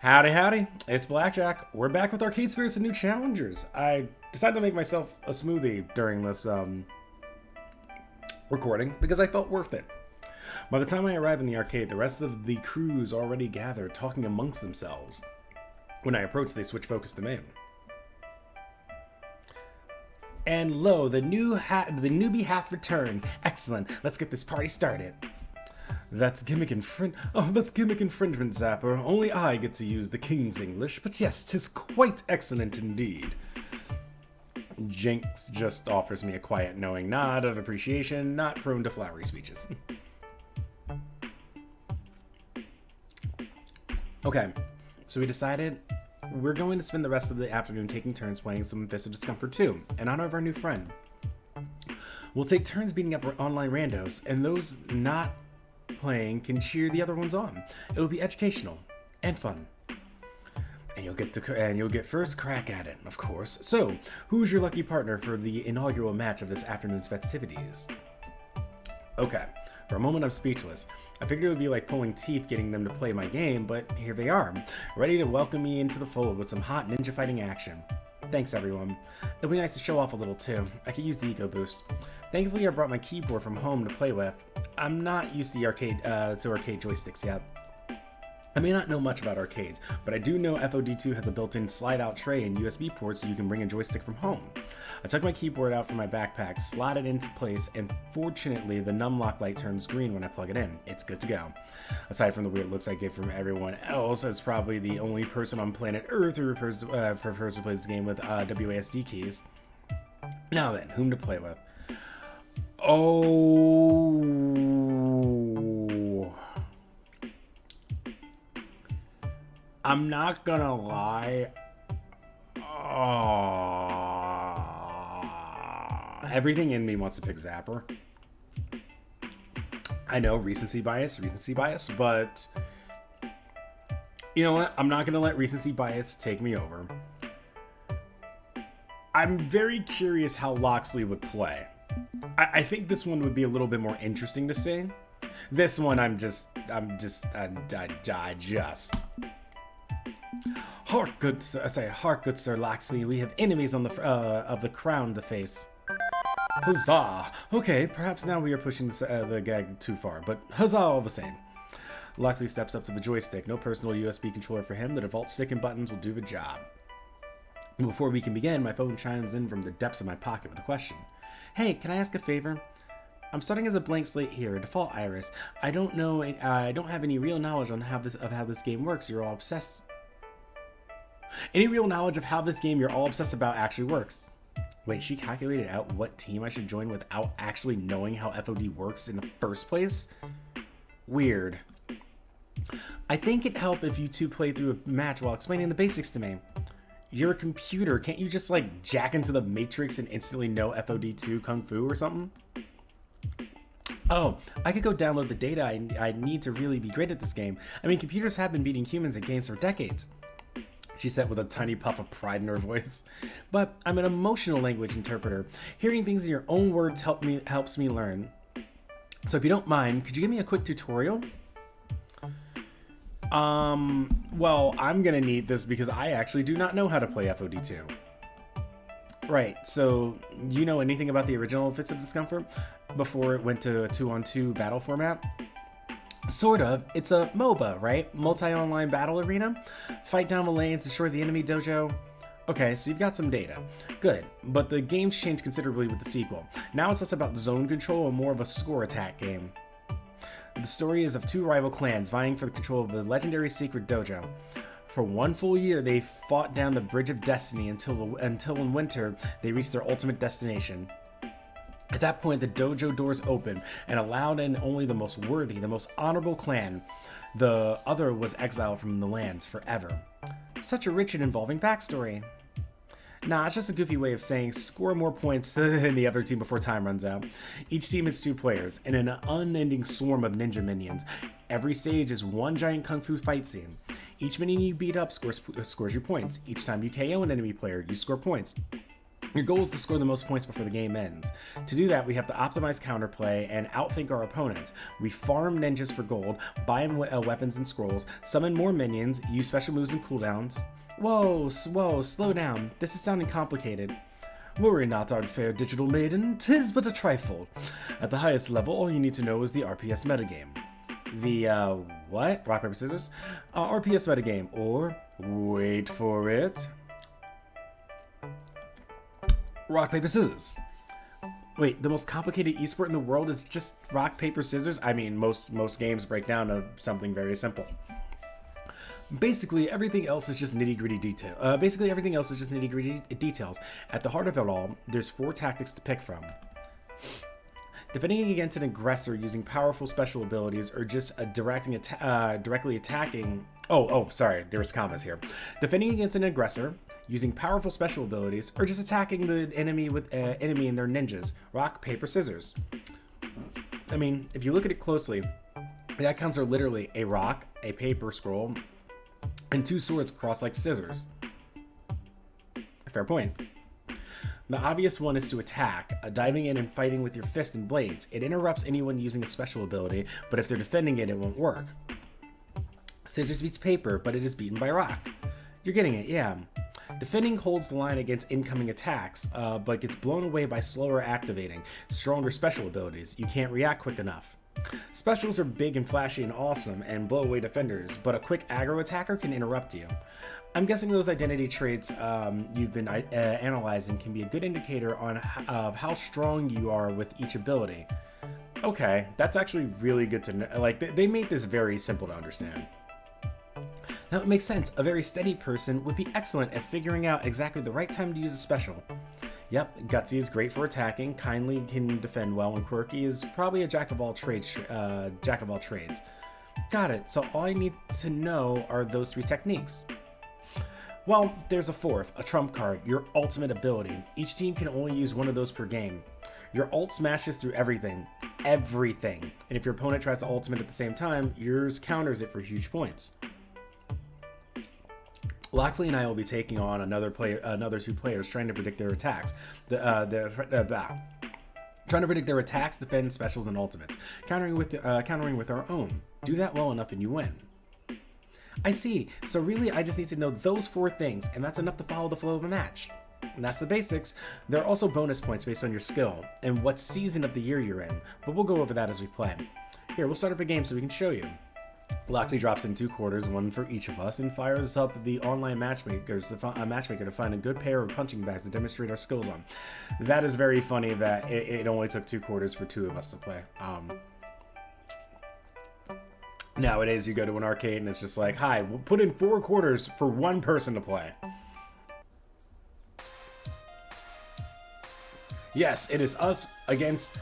Howdy, howdy, it's Blackjack. We're back with Arcade Spirits and new challengers. I decided to make myself a smoothie during this recording because I felt worth it. By the time I arrived in the arcade, the rest of the crew's already gathered, talking amongst themselves. When I approached, they switched focus to me. And lo, the newbie hath returned. Excellent, let's get this party started. That's gimmick infringement, Zapper. Only I get to use the King's English, but yes, 'tis quite excellent indeed. Jinx just offers me a quiet, knowing nod of appreciation, not prone to flowery speeches. Okay, so we decided we're going to spend the rest of the afternoon taking turns playing some Fist of Discomfort 2, in honor of our new friend. We'll take turns beating up our online randos, and those not playing can cheer the other ones on. It'll be educational and fun, and you'll get first crack at it, of course. So, who's your lucky partner for the inaugural match of this afternoon's festivities? Okay, for a moment I'm speechless. I figured it would be like pulling teeth getting them to play my game, but here they are, ready to welcome me into the fold with some hot ninja fighting action. Thanks everyone. It'll be nice to show off a little too. I could use the ego boost. Thankfully I brought my keyboard from home to play with. I'm not used to arcade joysticks yet. I may not know much about arcades, but I do know FOD2 has a built-in slide-out tray and USB port so you can bring a joystick from home. I took my keyboard out from my backpack, slid it into place, and fortunately the numlock light turns green when I plug it in. It's good to go. Aside from the weird looks I get from everyone else, as probably the only person on planet Earth who prefers to play this game with WASD keys. Now then, whom to play with? Oh, I'm not gonna lie. Everything in me wants to pick Zapper. I know, recency bias, but you know what? I'm not gonna let recency bias take me over. I'm very curious how Loxley would play. I think this one would be a little bit more interesting to see. This one, I just. Hark, good Sir Loxley. We have enemies on of the crown to face. Huzzah! Okay, perhaps now we are pushing the gag too far, but huzzah all the same. Loxley steps up to the joystick. No personal USB controller for him. The default stick and buttons will do the job. Before we can begin, my phone chimes in from the depths of my pocket with a question. Hey, can I ask a favor? I'm starting as a blank slate here, default iris. I don't have any real knowledge on how this game works. You're all obsessed. Any real knowledge of how this game you're all obsessed about actually works. Wait, she calculated out what team I should join without actually knowing how FOD works in the first place? Weird. I think it'd help if you two played through a match while explaining the basics to me. You're a computer. Can't you just like jack into the Matrix and instantly know FOD2 Kung Fu or something? Oh, I could go download the data I need to really be great at this game. I mean, computers have been beating humans at games for decades. She said with a tiny puff of pride in her voice. But I'm an emotional language interpreter. Hearing things in your own words helps me learn. So if you don't mind, could you give me a quick tutorial? Well, I'm gonna need this because I actually do not know how to play FOD2. Right, so you know anything about the original Fist of Discomfort before it went to a 2-on-2 battle format? Sort of. It's a MOBA, right? Multi-online battle arena? Fight down the lanes, destroy the enemy dojo. Okay, so you've got some data. Good, but the game's changed considerably with the sequel. Now it's less about zone control and more of a score attack game. The story is of two rival clans vying for the control of the legendary secret dojo. For one full year, they fought down the Bridge of Destiny until in winter, they reached their ultimate destination. At that point, the dojo doors open and allowed in only the most worthy, the most honorable clan. The other was exiled from the lands forever. Such a rich and involving backstory. Nah, it's just a goofy way of saying score more points than the other team before time runs out. Each team has 2 players and an unending swarm of ninja minions. Every stage is one giant kung fu fight scene. Each minion you beat up scores your points. Each time you KO an enemy player, you score points. Your goal is to score the most points before the game ends. To do that, we have to optimize counterplay and outthink our opponents. We farm ninjas for gold, buy them weapons and scrolls, summon more minions, use special moves and cooldowns. Whoa, slow down. This is sounding complicated. Worry not, unfair digital maiden, 'tis but a trifle. At the highest level, all you need to know is the RPS metagame. The, what? Rock, paper, scissors? RPS metagame, or, wait for it, rock, paper, scissors. Wait, the most complicated esport in the world is just rock, paper, scissors? I mean, most games break down to something very simple. Basically, everything else is just nitty-gritty detail. Details. At the heart of it all, there's 4 tactics to pick from. Defending against an aggressor using powerful special abilities, or just directly attacking... sorry, there's comments here. Defending against an aggressor using powerful special abilities, or just attacking the enemy with enemy and their ninjas. Rock, paper, scissors. I mean, if you look at it closely, the icons are literally a rock, a paper scroll, and 2 swords crossed like scissors. Fair point. The obvious one is to attack, diving in and fighting with your fist and blades. It interrupts anyone using a special ability, but if they're defending it, it won't work. Scissors beats paper, but it is beaten by rock. You're getting it, yeah. Defending holds the line against incoming attacks, but gets blown away by slower activating, stronger special abilities. You can't react quick enough. Specials are big and flashy and awesome and blow away defenders, but a quick aggro attacker can interrupt you. I'm guessing those identity traits you've been analyzing can be a good indicator on how strong you are with each ability. Okay, that's actually really good to know. Like, they made this very simple to understand. Now it makes sense. A very steady person would be excellent at figuring out exactly the right time to use a special. Yep, Gutsy is great for attacking, Kindly can defend well, and Quirky is probably a jack of all trades. Got it, so all I need to know are those 3 techniques. Well, there's a 4th, a trump card, your ultimate ability. Each team can only use one of those per game. Your ult smashes through everything. Everything. And if your opponent tries to ultimate at the same time, yours counters it for huge points. Loxley and I will be taking on another 2 players trying to predict their attacks. Trying to predict their attacks, defense, specials, and ultimates. Countering with our own. Do that well enough and you win. I see. So really, I just need to know those 4 things, and that's enough to follow the flow of a match. And that's the basics. There are also bonus points based on your skill and what season of the year you're in, but we'll go over that as we play. Here, we'll start up a game so we can show you. Loxley drops in 2 quarters, 1 for each of us, and fires up the online matchmaker to find a good pair of punching bags to demonstrate our skills on. That is very funny that it only took 2 quarters for 2 of us to play. Nowadays, you go to an arcade and it's just like, hi, we'll put in 4 quarters for 1 person to play. Yes, it is us against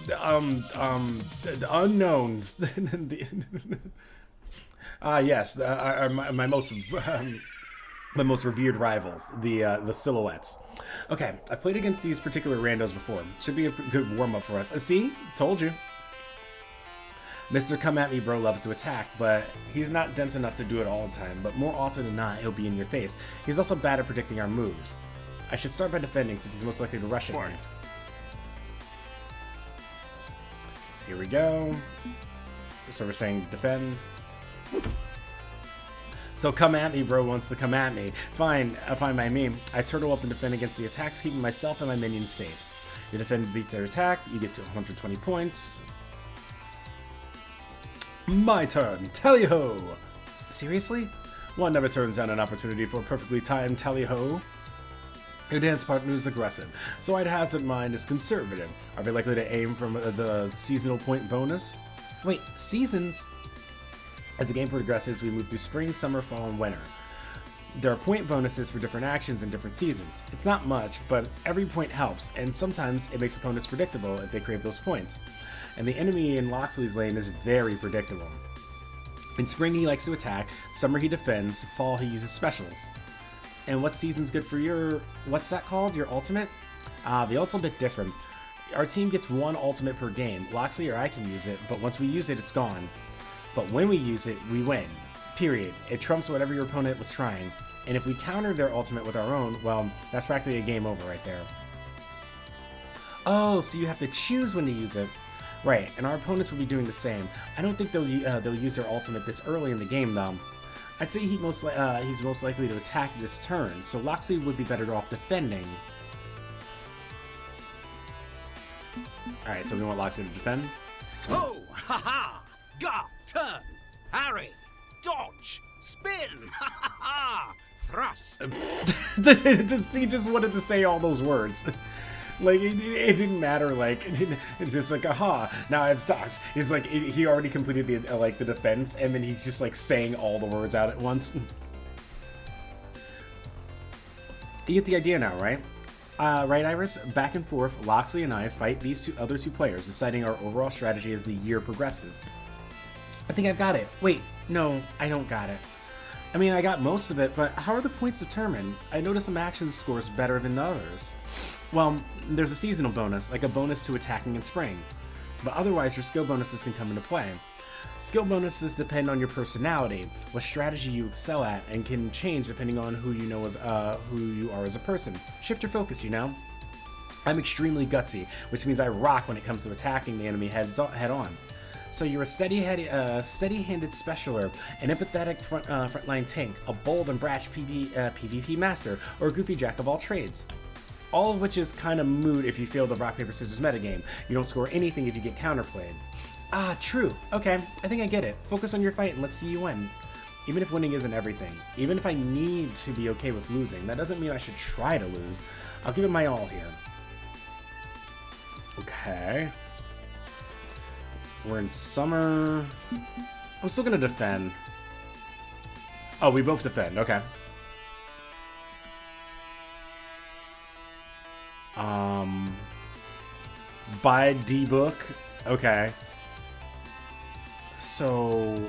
the unknowns. Yes, my most revered rivals, the silhouettes. Okay, I played against these particular randos before. Should be a good warm up for us. See, told you. Mr. Come At Me Bro loves to attack, but he's not dense enough to do it all the time, but more often than not, he'll be in your face. He's also bad at predicting our moves. I should start by defending since he's most likely to rush at me. Here we go. So we're saying defend. So Come At Me Bro wants to come at me. Fine by me. I turtle up and defend against the attacks, keeping myself and my minions safe. Your defender beats their attack, you get to 120 points. My turn, tally-ho! Seriously? One never turns down an opportunity for a perfectly timed tally-ho. Your dance partner is aggressive, so I'd hazard mine is conservative. Are they likely to aim from the seasonal point bonus? Wait, seasons? As the game progresses, we move through spring, summer, fall, and winter. There are point bonuses for different actions in different seasons. It's not much, but every point helps, and sometimes it makes opponents predictable if they crave those points. And the enemy in Loxley's lane is very predictable. In spring he likes to attack, summer he defends, fall he uses specials. And what season's good for your, what's that called, your ultimate? The ult's a bit different. Our team gets 1 ultimate per game. Loxley or I can use it, but once we use it, it's gone. But when we use it, we win. Period. It trumps whatever your opponent was trying. And if we counter their ultimate with our own, well, that's practically a game over right there. Oh, so you have to choose when to use it. Right, and our opponents will be doing the same. I don't think they'll use their ultimate this early in the game, though. I'd say he's most likely to attack this turn, so Loxley would be better off defending. Alright, so we want Loxley to defend. Oh, haha! Got, turn, parry, dodge, spin, ha ha ha! Thrust. He just wanted to say all those words. Like, it didn't matter, like, it's just like, aha, now I've dodged. It's like, he already completed the, the defense, and then he's just, like, saying all the words out at once. You get the idea now, right? Right, Iris? Back and forth, Loxley and I fight these other two players, deciding our overall strategy as the year progresses. I think I've got it. Wait, no, I don't got it. I mean, I got most of it, but how are the points determined? I noticed some action scores better than others. Well, there's a seasonal bonus, like a bonus to attacking in spring. But otherwise, your skill bonuses can come into play. Skill bonuses depend on your personality, what strategy you excel at, and can change depending on who you know as who you are as a person. Shift your focus, you know. I'm extremely gutsy, which means I rock when it comes to attacking the enemy head on. So you're a steady-handed specialer, an empathetic frontline tank, a bold and brash PvP master, or a goofy jack of all trades. All of which is kind of moot if you fail the rock, paper, scissors metagame. You don't score anything if you get counterplayed. Ah, true. Okay, I think I get it. Focus on your fight and let's see you win. Even if winning isn't everything. Even if I need to be okay with losing, that doesn't mean I should try to lose. I'll give it my all here. Okay. We're in summer. I'm still gonna defend. Oh, we both defend. Okay. Buy D-Book. Okay. So...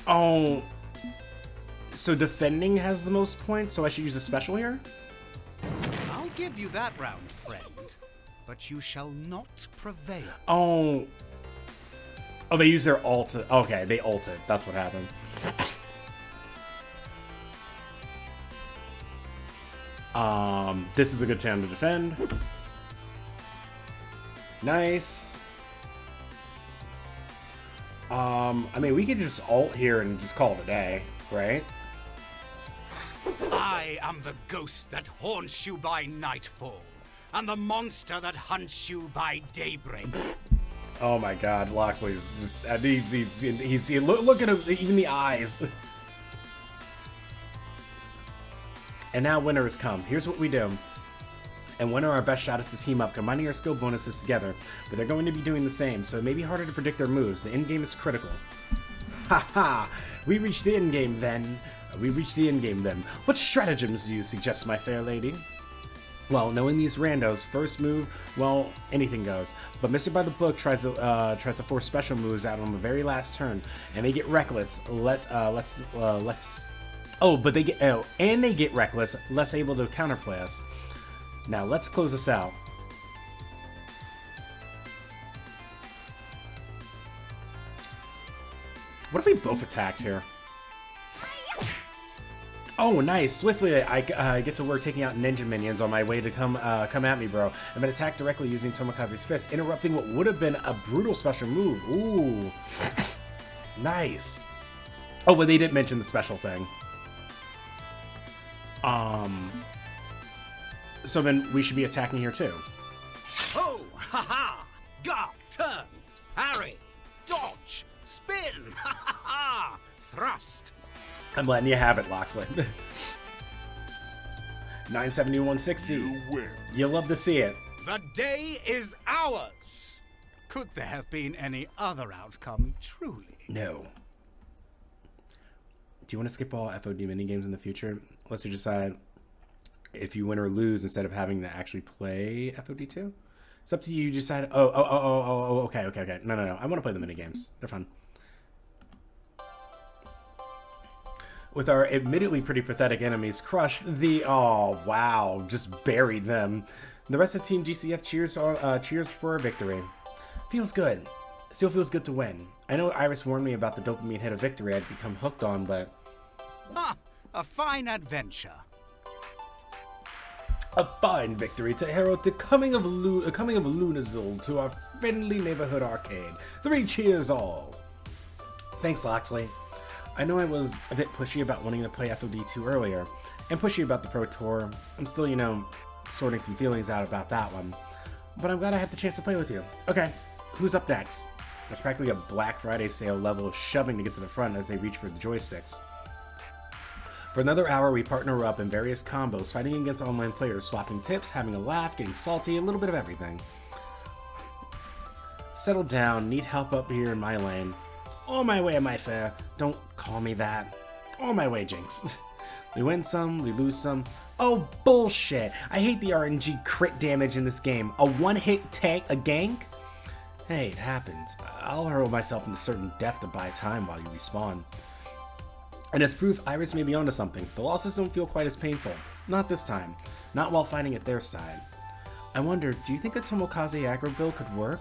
Oh... So defending has the most points, so I should use a special here? I'll give you that round, friend. But you shall not prevail. Oh... Oh, they use their ult. Okay, they ulted. That's what happened. This is a good time to defend. Nice. I mean, we could just ult here and just call it a day, right? I am the ghost that haunts you by nightfall, and the monster that hunts you by daybreak. Oh my God, Loxley's just, he's look at him, even the eyes. And now winter has come. Here's what we do. And winter, our best shot is to team up, combining our skill bonuses together. But they're going to be doing the same, so it may be harder to predict their moves. The endgame is critical. Haha! We reached the endgame then. What stratagems do you suggest, my fair lady? Well, knowing these randos, first move, well, anything goes. But Mr. By the Book tries to force special moves out on the very last turn, and they get reckless. They get reckless, less able to counterplay us. Now let's close this out. What if we both attacked here? Oh, nice! Swiftly, I get to work taking out ninja minions on my way to come at me, bro. I'm gonna attack directly using Tomokaze's fist, interrupting what would have been a brutal special move. Ooh, nice. Oh, but they didn't mention the special thing. So then we should be attacking here too. Oh, haha! Got, turn, parry, dodge, spin, ha ha ha! Thrust. I'm letting you have it, Loxley. 97160. You win. You'll love to see it. The day is ours. Could there have been any other outcome, truly? No. Do you want to skip all FOD minigames in the future? Let's decide if you win or lose instead of having to actually play FOD2. It's up to you. You decide. Oh. Okay. No. I want to play the minigames. They're fun. With our admittedly pretty pathetic enemies crushed, oh wow, just buried them. The rest of Team GCF cheers for a victory. Feels good. Still feels good to win. I know Iris warned me about the dopamine hit of victory I'd become hooked on, but Ha! A fine adventure. A fine victory to herald the coming of Lunazul to our friendly neighborhood arcade. 3 cheers all! Thanks, Loxley. I know I was a bit pushy about wanting to play FOD2 earlier, and pushy about the Pro Tour. I'm still, sorting some feelings out about that one. But I'm glad I had the chance to play with you. Okay, who's up next? There's practically a Black Friday sale level of shoving to get to the front as they reach for the joysticks. For another hour, we partner up in various combos, fighting against online players, swapping tips, having a laugh, getting salty, a little bit of everything. Settle down, need help up here in my lane. On my way, my fair. Don't call me that. On my way, Jinx. We win some, we lose some. Oh, bullshit! I hate the RNG crit damage in this game. A one-hit tank, a gank? Hey, it happens. I'll hurl myself into certain depth to buy time while you respawn. And as proof, Iris may be onto something. The losses don't feel quite as painful. Not this time. Not while fighting at their side. I wonder, do you think a Tomokaze aggro build could work?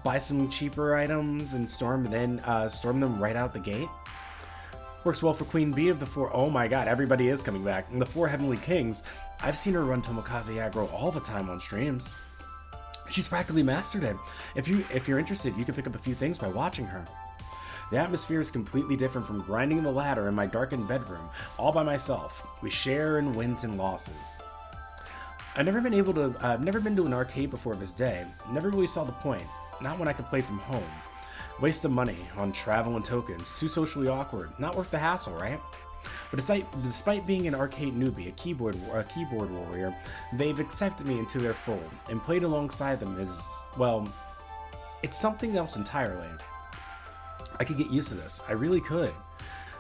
Buy some cheaper items and storm them right out the gate? Works well for Queen Bee of the 4. Oh my god, everybody is coming back. And the 4 Heavenly Kings. I've seen her run Tomokaze aggro all the time on streams. She's practically mastered it. If you're interested, you can pick up a few things by watching her. The atmosphere is completely different from grinding the ladder in my darkened bedroom, all by myself. We share in wins and losses. I've never been to an arcade before this day. Never really saw the point. Not when I could play from home. Waste of money on travel and tokens. Too socially awkward. Not worth the hassle, right? But despite being an arcade newbie, a keyboard warrior, they've accepted me into their fold and played alongside them as, well, it's something else entirely. I could get used to this. I really could.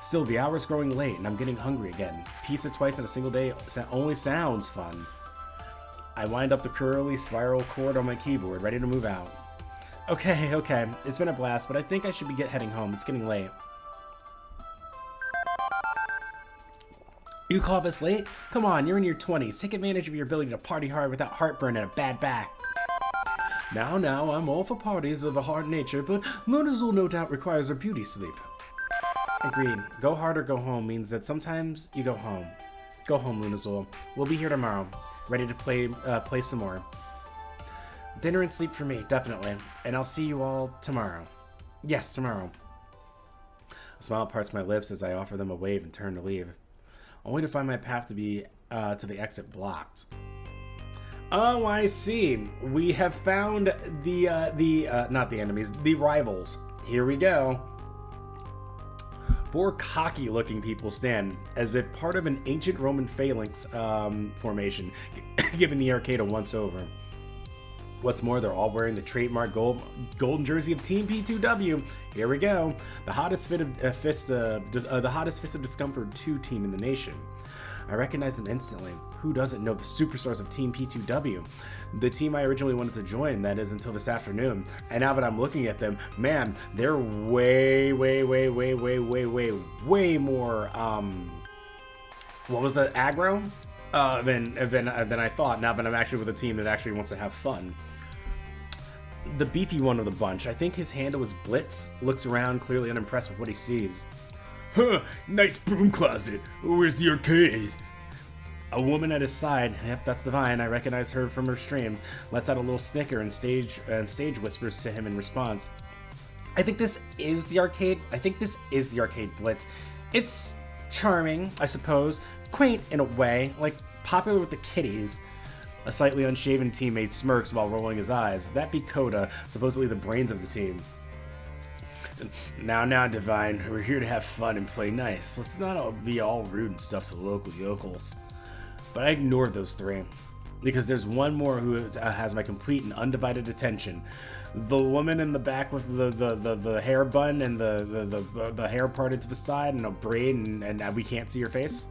Still, the hour's growing late and I'm getting hungry again. Pizza twice in a single day only sounds fun. I wind up the curly spiral cord on my keyboard, ready to move out. Okay. It's been a blast, but I think I should be heading home. It's getting late. You call this late? Come on, you're in your 20s. Take advantage of your ability to party hard without heartburn and a bad back. Now, I'm all for parties of a hard nature, but Lunazul no doubt requires her beauty sleep. Agreed. Go hard or go home means that sometimes you go home. Go home, Lunazul. We'll be here tomorrow, ready to play some more. Dinner and sleep for me, definitely. And I'll see you all tomorrow. Yes, tomorrow. A smile parts my lips as I offer them a wave and turn to leave, only to find my path to the exit blocked. Oh, I see. We have found not the enemies, the rivals. Here we go. 4 cocky-looking people stand as if part of an ancient Roman phalanx formation, giving the arcade a once-over. What's more, they're all wearing the trademark golden jersey of Team P2W. Here we go. The hottest fist of discomfort 2 team in the nation. I recognize them instantly. Who doesn't know the superstars of Team P2W? The team I originally wanted to join, that is, until this afternoon. And now that I'm looking at them, man, they're way more, what was that, aggro? Than I thought, now that I'm actually with a team that actually wants to have fun. The beefy one of the bunch, I think his handle was Blitz, looks around, clearly unimpressed with what he sees. Huh, nice broom closet. Where's the arcade? A woman at his side, yep, that's Divine, I recognize her from her streams, lets out a little snicker and stage whispers to him in response. I think this is the arcade. Blitz. It's charming, I suppose, quaint in a way, like popular with the kiddies. A slightly unshaven teammate smirks while rolling his eyes. That be Coda, supposedly the brains of the team. Now, Divine, we're here to have fun and play nice. Let's not be all rude and stuff to local yokels. But I ignored those 3, because there's one more who has my complete and undivided attention. The woman in the back with the hair bun and the hair parted to the side and a braid and we can't see her face.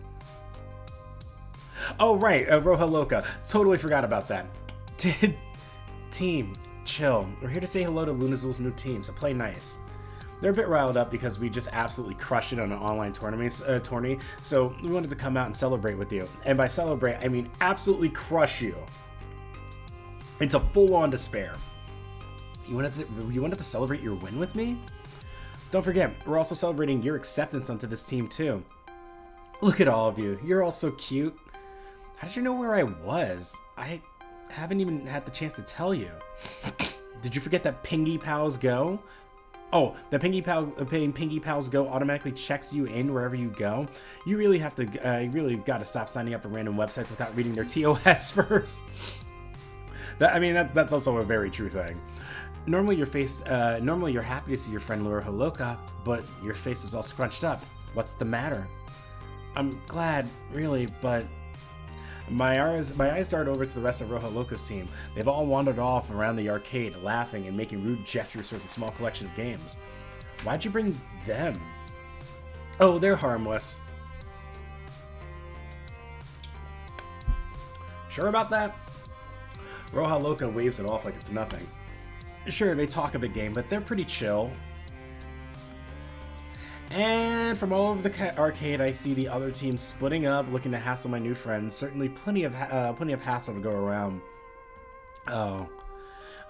Oh right, Roja Loca. Totally forgot about that. Team, chill. We're here to say hello to Lunazul's new team, so play nice. They're a bit riled up because we just absolutely crushed it on an online tourney, so we wanted to come out and celebrate with you. And by celebrate, I mean absolutely crush you into full-on despair. You wanted to celebrate your win with me? Don't forget, we're also celebrating your acceptance onto this team too. Look at all of you. You're all so cute. How did you know where I was? I haven't even had the chance to tell you. Did you forget that Pingy Pals Go? Oh, the Pingy Pals Go automatically checks you in wherever you go. You really have to, you really got to stop signing up for random websites without reading their TOS first. That's also a very true thing. Normally you're happy to see your friend Laura Holoka, but your face is all scrunched up. What's the matter? I'm glad, really, but my eyes dart over to the rest of Rojo Loca's team. They've all wandered off around the arcade, laughing and making rude gestures towards a small collection of games. Why'd you bring them? Oh, they're harmless. Sure about that? Rojo Loca waves it off like it's nothing. Sure, they talk a big game, but they're pretty chill. And from all over the arcade, I see the other team splitting up, looking to hassle my new friends. Certainly plenty of hassle to go around. Oh.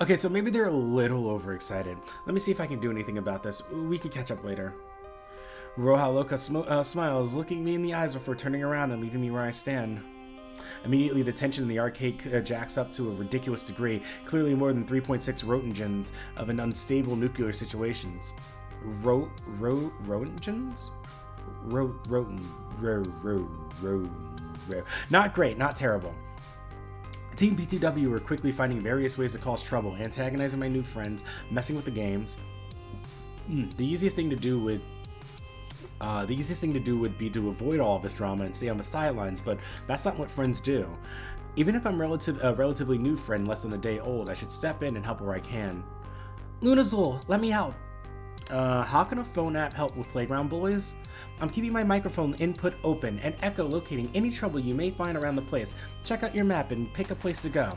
Okay, so maybe they're a little overexcited. Let me see if I can do anything about this. We can catch up later. Rojo Loca smiles, looking me in the eyes before turning around and leaving me where I stand. Immediately, the tension in the arcade jacks up to a ridiculous degree, clearly more than 3.6 rotengens of an unstable nuclear situations. Rotengens? Not great, not terrible. Team P2W were quickly finding various ways to cause trouble, antagonizing my new friends, messing with the games. The easiest thing to do would be to avoid all of this drama and stay on the sidelines, but that's not what friends do. Even if I'm a relatively new friend, less than a day old, I should step in and help where I can. Lunazul, let me help. How can a phone app help with playground bullies? I'm keeping my microphone input open and Echo locating any trouble you may find around the place. Check out your map and pick a place to go.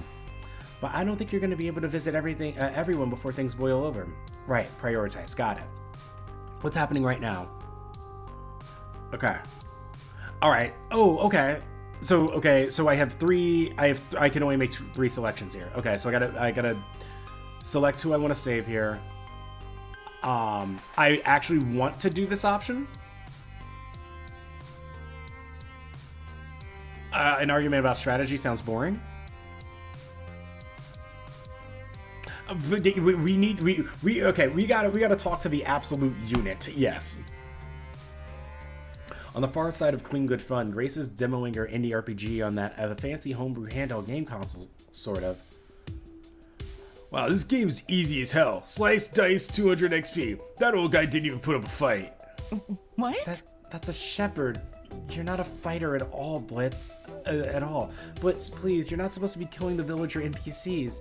But I don't think you're going to be able to visit everyone before things boil over. Right, prioritize, got it. What's happening right now? Okay. Alright. Oh, okay. So I have three, I can only make 3 selections here. Okay, so I gotta select who I want to save here. I actually want to do this option. An argument about strategy sounds boring. We gotta talk to the absolute unit. Yes. On the far side of Clean Good Fun, Grace is demoing her indie RPG on that fancy homebrew handheld game console, sort of. Wow, this game's easy as hell. Slice, dice, 200 XP. That old guy didn't even put up a fight. What? That's a shepherd. You're not a fighter at all, Blitz. At all. Blitz, please, you're not supposed to be killing the villager NPCs.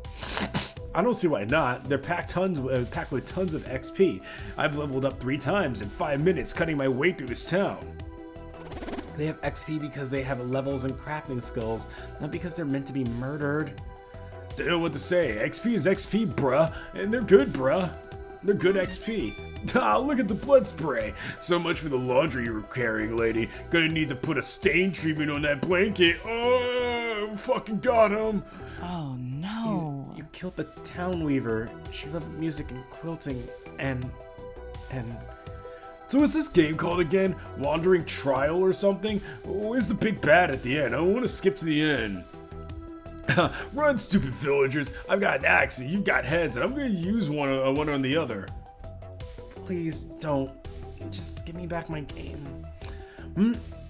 I don't see why not. They're packed with tons of XP. I've leveled up 3 times in 5 minutes, cutting my way through this town. They have XP because they have levels and crafting skills, not because they're meant to be murdered. They know what to say. XP is XP, bruh. And they're good, bruh. They're good XP. Ah, look at the blood spray. So much for the laundry you were carrying, lady. Gonna need to put a stain treatment on that blanket. Oh, fucking got him. Oh, no. You killed the town weaver. She loved music and quilting and... So what's this game called again? Wandering Trial or something? Where's the big bad at the end? I want to skip to the end. Run, stupid villagers. I've got an axe and you've got heads, and I'm going to use one on the other. Please don't. Just give me back my game.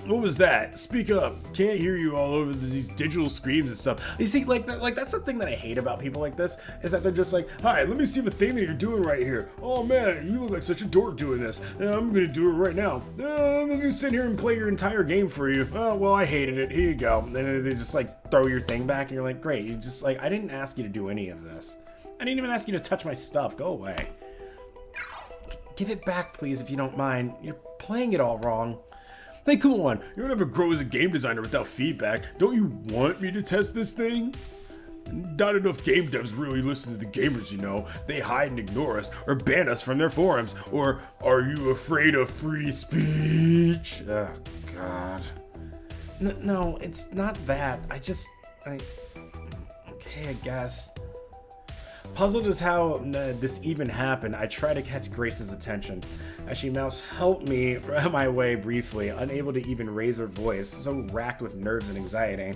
What was that? Speak up. Can't hear you all over these digital screens and stuff. You see, that's the thing that I hate about people like this, is that they're just like, hi, let me see the thing that you're doing right here. Oh man, you look like such a dork doing this. I'm gonna do it right now. I'm gonna just sit here and play your entire game for you. Oh, well, I hated it. Here you go. And then they just like throw your thing back and you're like, great. You just like, I didn't ask you to do any of this. I didn't even ask you to touch my stuff. Go away. Give it back, please, if you don't mind. You're playing it all wrong. Hey, come on, you'll never grow as a game designer without feedback. Don't you want me to test this thing? Not enough game devs really listen to the gamers, you know. They hide and ignore us, or ban us from their forums. Or, are you afraid of free speech? Oh, God. No, it's not that. Okay, I guess. Puzzled as how this even happened, I try to catch Grace's attention. As she mouths, "Help me," my way briefly, unable to even raise her voice, so racked with nerves and anxiety.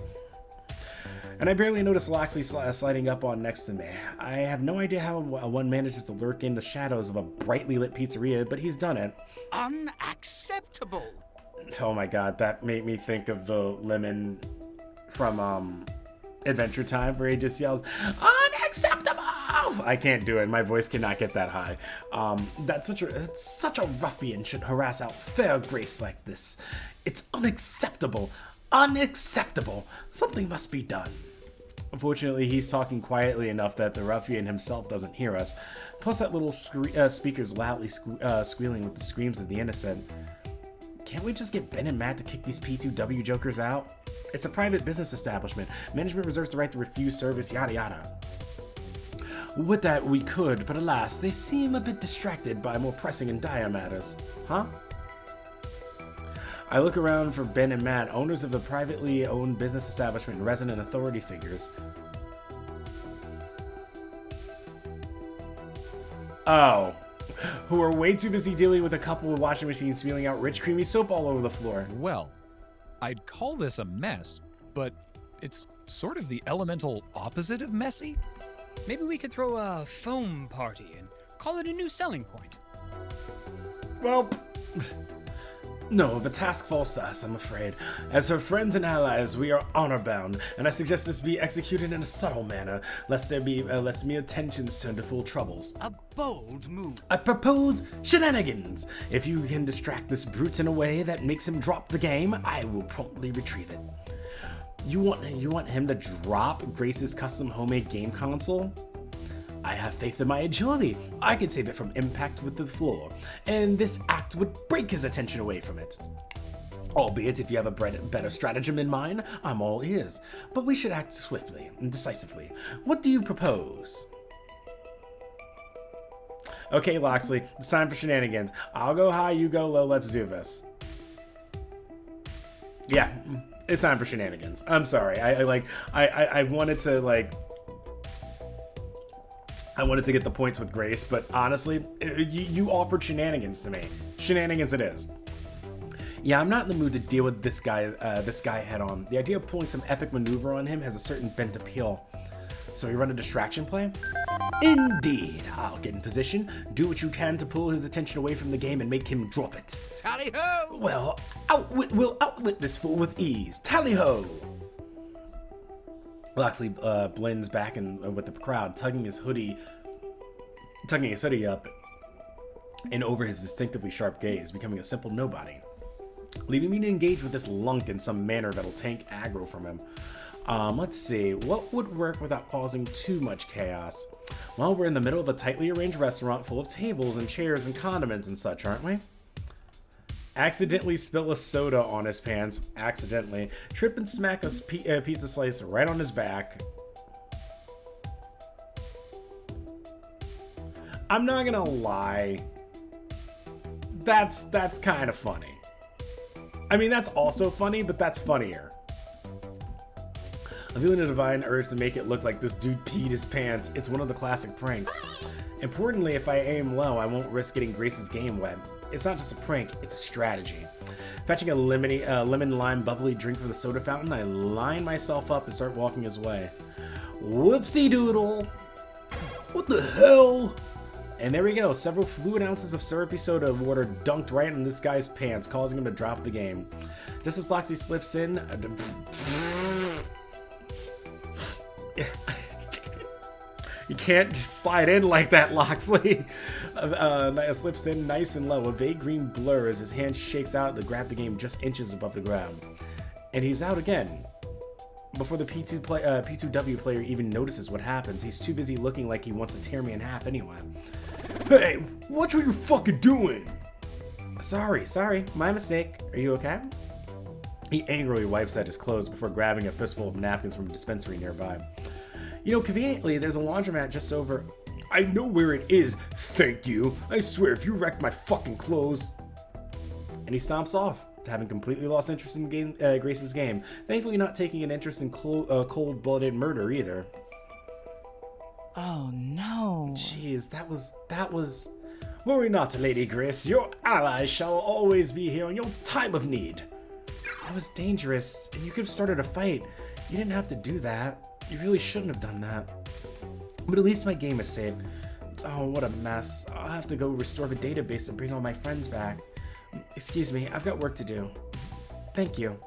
And I barely notice Loxley sliding up on next to me. I have no idea how one manages to lurk in the shadows of a brightly lit pizzeria, but he's done it. Unacceptable. Oh my god, that made me think of the lemon from Adventure Time, where he just yells, "Unacceptable!" I can't do it. My voice cannot get that high. That's such a ruffian should harass out fair Grace like this. It's unacceptable. Unacceptable. Something must be done. Unfortunately, he's talking quietly enough that the ruffian himself doesn't hear us. Plus, that little speaker's loudly squealing with the screams of the innocent. Can't we just get Ben and Matt to kick these P2W jokers out? It's a private business establishment. Management reserves the right to refuse service, yada yada. With that, we could, but alas, they seem a bit distracted by more pressing and dire matters. Huh? I look around for Ben and Matt, owners of the privately owned business establishment and resident authority figures. Oh. Who are way too busy dealing with a couple of washing machines spewing out rich, creamy soap all over the floor. Well, I'd call this a mess, but it's sort of the elemental opposite of messy. Maybe we could throw a foam party and call it a new selling point. Well, no, the task falls to us, I'm afraid. As her friends and allies, we are honor-bound, and I suggest this be executed in a subtle manner, lest mere tensions turn to full troubles. A bold move. I propose shenanigans. If you can distract this brute in a way that makes him drop the game, I will promptly retrieve it. You want him to drop Grace's custom homemade game console? I have faith in my agility. I can save it from impact with the floor, and this act would break his attention away from it. Albeit, if you have a better stratagem in mind, I'm all ears. But we should act swiftly and decisively. What do you propose? Okay, Loxley, it's time for shenanigans. I'll go high, you go low, let's do this. Yeah, it's time for shenanigans. I'm sorry. I wanted to, like... I wanted to get the points with Grace, but honestly, you offered shenanigans to me. Shenanigans it is. Yeah, I'm not in the mood to deal with this guy head on. The idea of pulling some epic maneuver on him has a certain bent appeal. So we run a distraction play? Indeed. I'll get in position, do what you can to pull his attention away from the game and make him drop it. Tally-ho! Well, we'll outwit this fool with ease. Tally-ho! Loxley blends back in with the crowd, tugging his hoodie up and over his distinctively sharp gaze, becoming a simple nobody, leaving me to engage with this lunk in some manner that'll tank aggro from him. Let's see, what would work without causing too much chaos? Well, we're in the middle of a tightly arranged restaurant full of tables and chairs and condiments and such, aren't we? Accidentally spill a soda on his pants. Accidentally. Trip and smack a pizza slice right on his back. I'm not gonna lie. That's kind of funny. I mean, that's also funny, but that's funnier. I'm feeling a divine urge to make it look like this dude peed his pants. It's one of the classic pranks. Importantly, if I aim low, I won't risk getting Grace's game wet. It's not just a prank, it's a strategy. Fetching a lemon lime bubbly drink from the soda fountain, I line myself up and start walking his way. Whoopsie doodle! What the hell? And there we go, several fluid ounces of syrupy soda water dunked right in this guy's pants, causing him to drop the game. Just as Loxley slips in... You can't just slide in like that, Loxley. Slips in nice and low. A vague green blur as his hand shakes out to grab the game just inches above the ground. And he's out again. Before the P2W player even notices what happens, he's too busy looking like he wants to tear me in half anyway. Hey, what are you fucking doing? Sorry, my mistake. Are you okay? He angrily wipes at his clothes before grabbing a fistful of napkins from a dispensary nearby. You know, conveniently, there's a laundromat just over... I know where it is, thank you. I swear, if you wrecked my fucking clothes... And he stomps off, having completely lost interest in Grace's game. Thankfully not taking an interest in cold-blooded murder either. Oh no. Jeez, that was... Worry not, Lady Grace. Your allies shall always be here in your time of need. That was dangerous, and you could have started a fight. You didn't have to do that. You really shouldn't have done that. But at least my game is saved. Oh, what a mess. I'll have to go restore the database and bring all my friends back. Excuse me, I've got work to do. Thank you.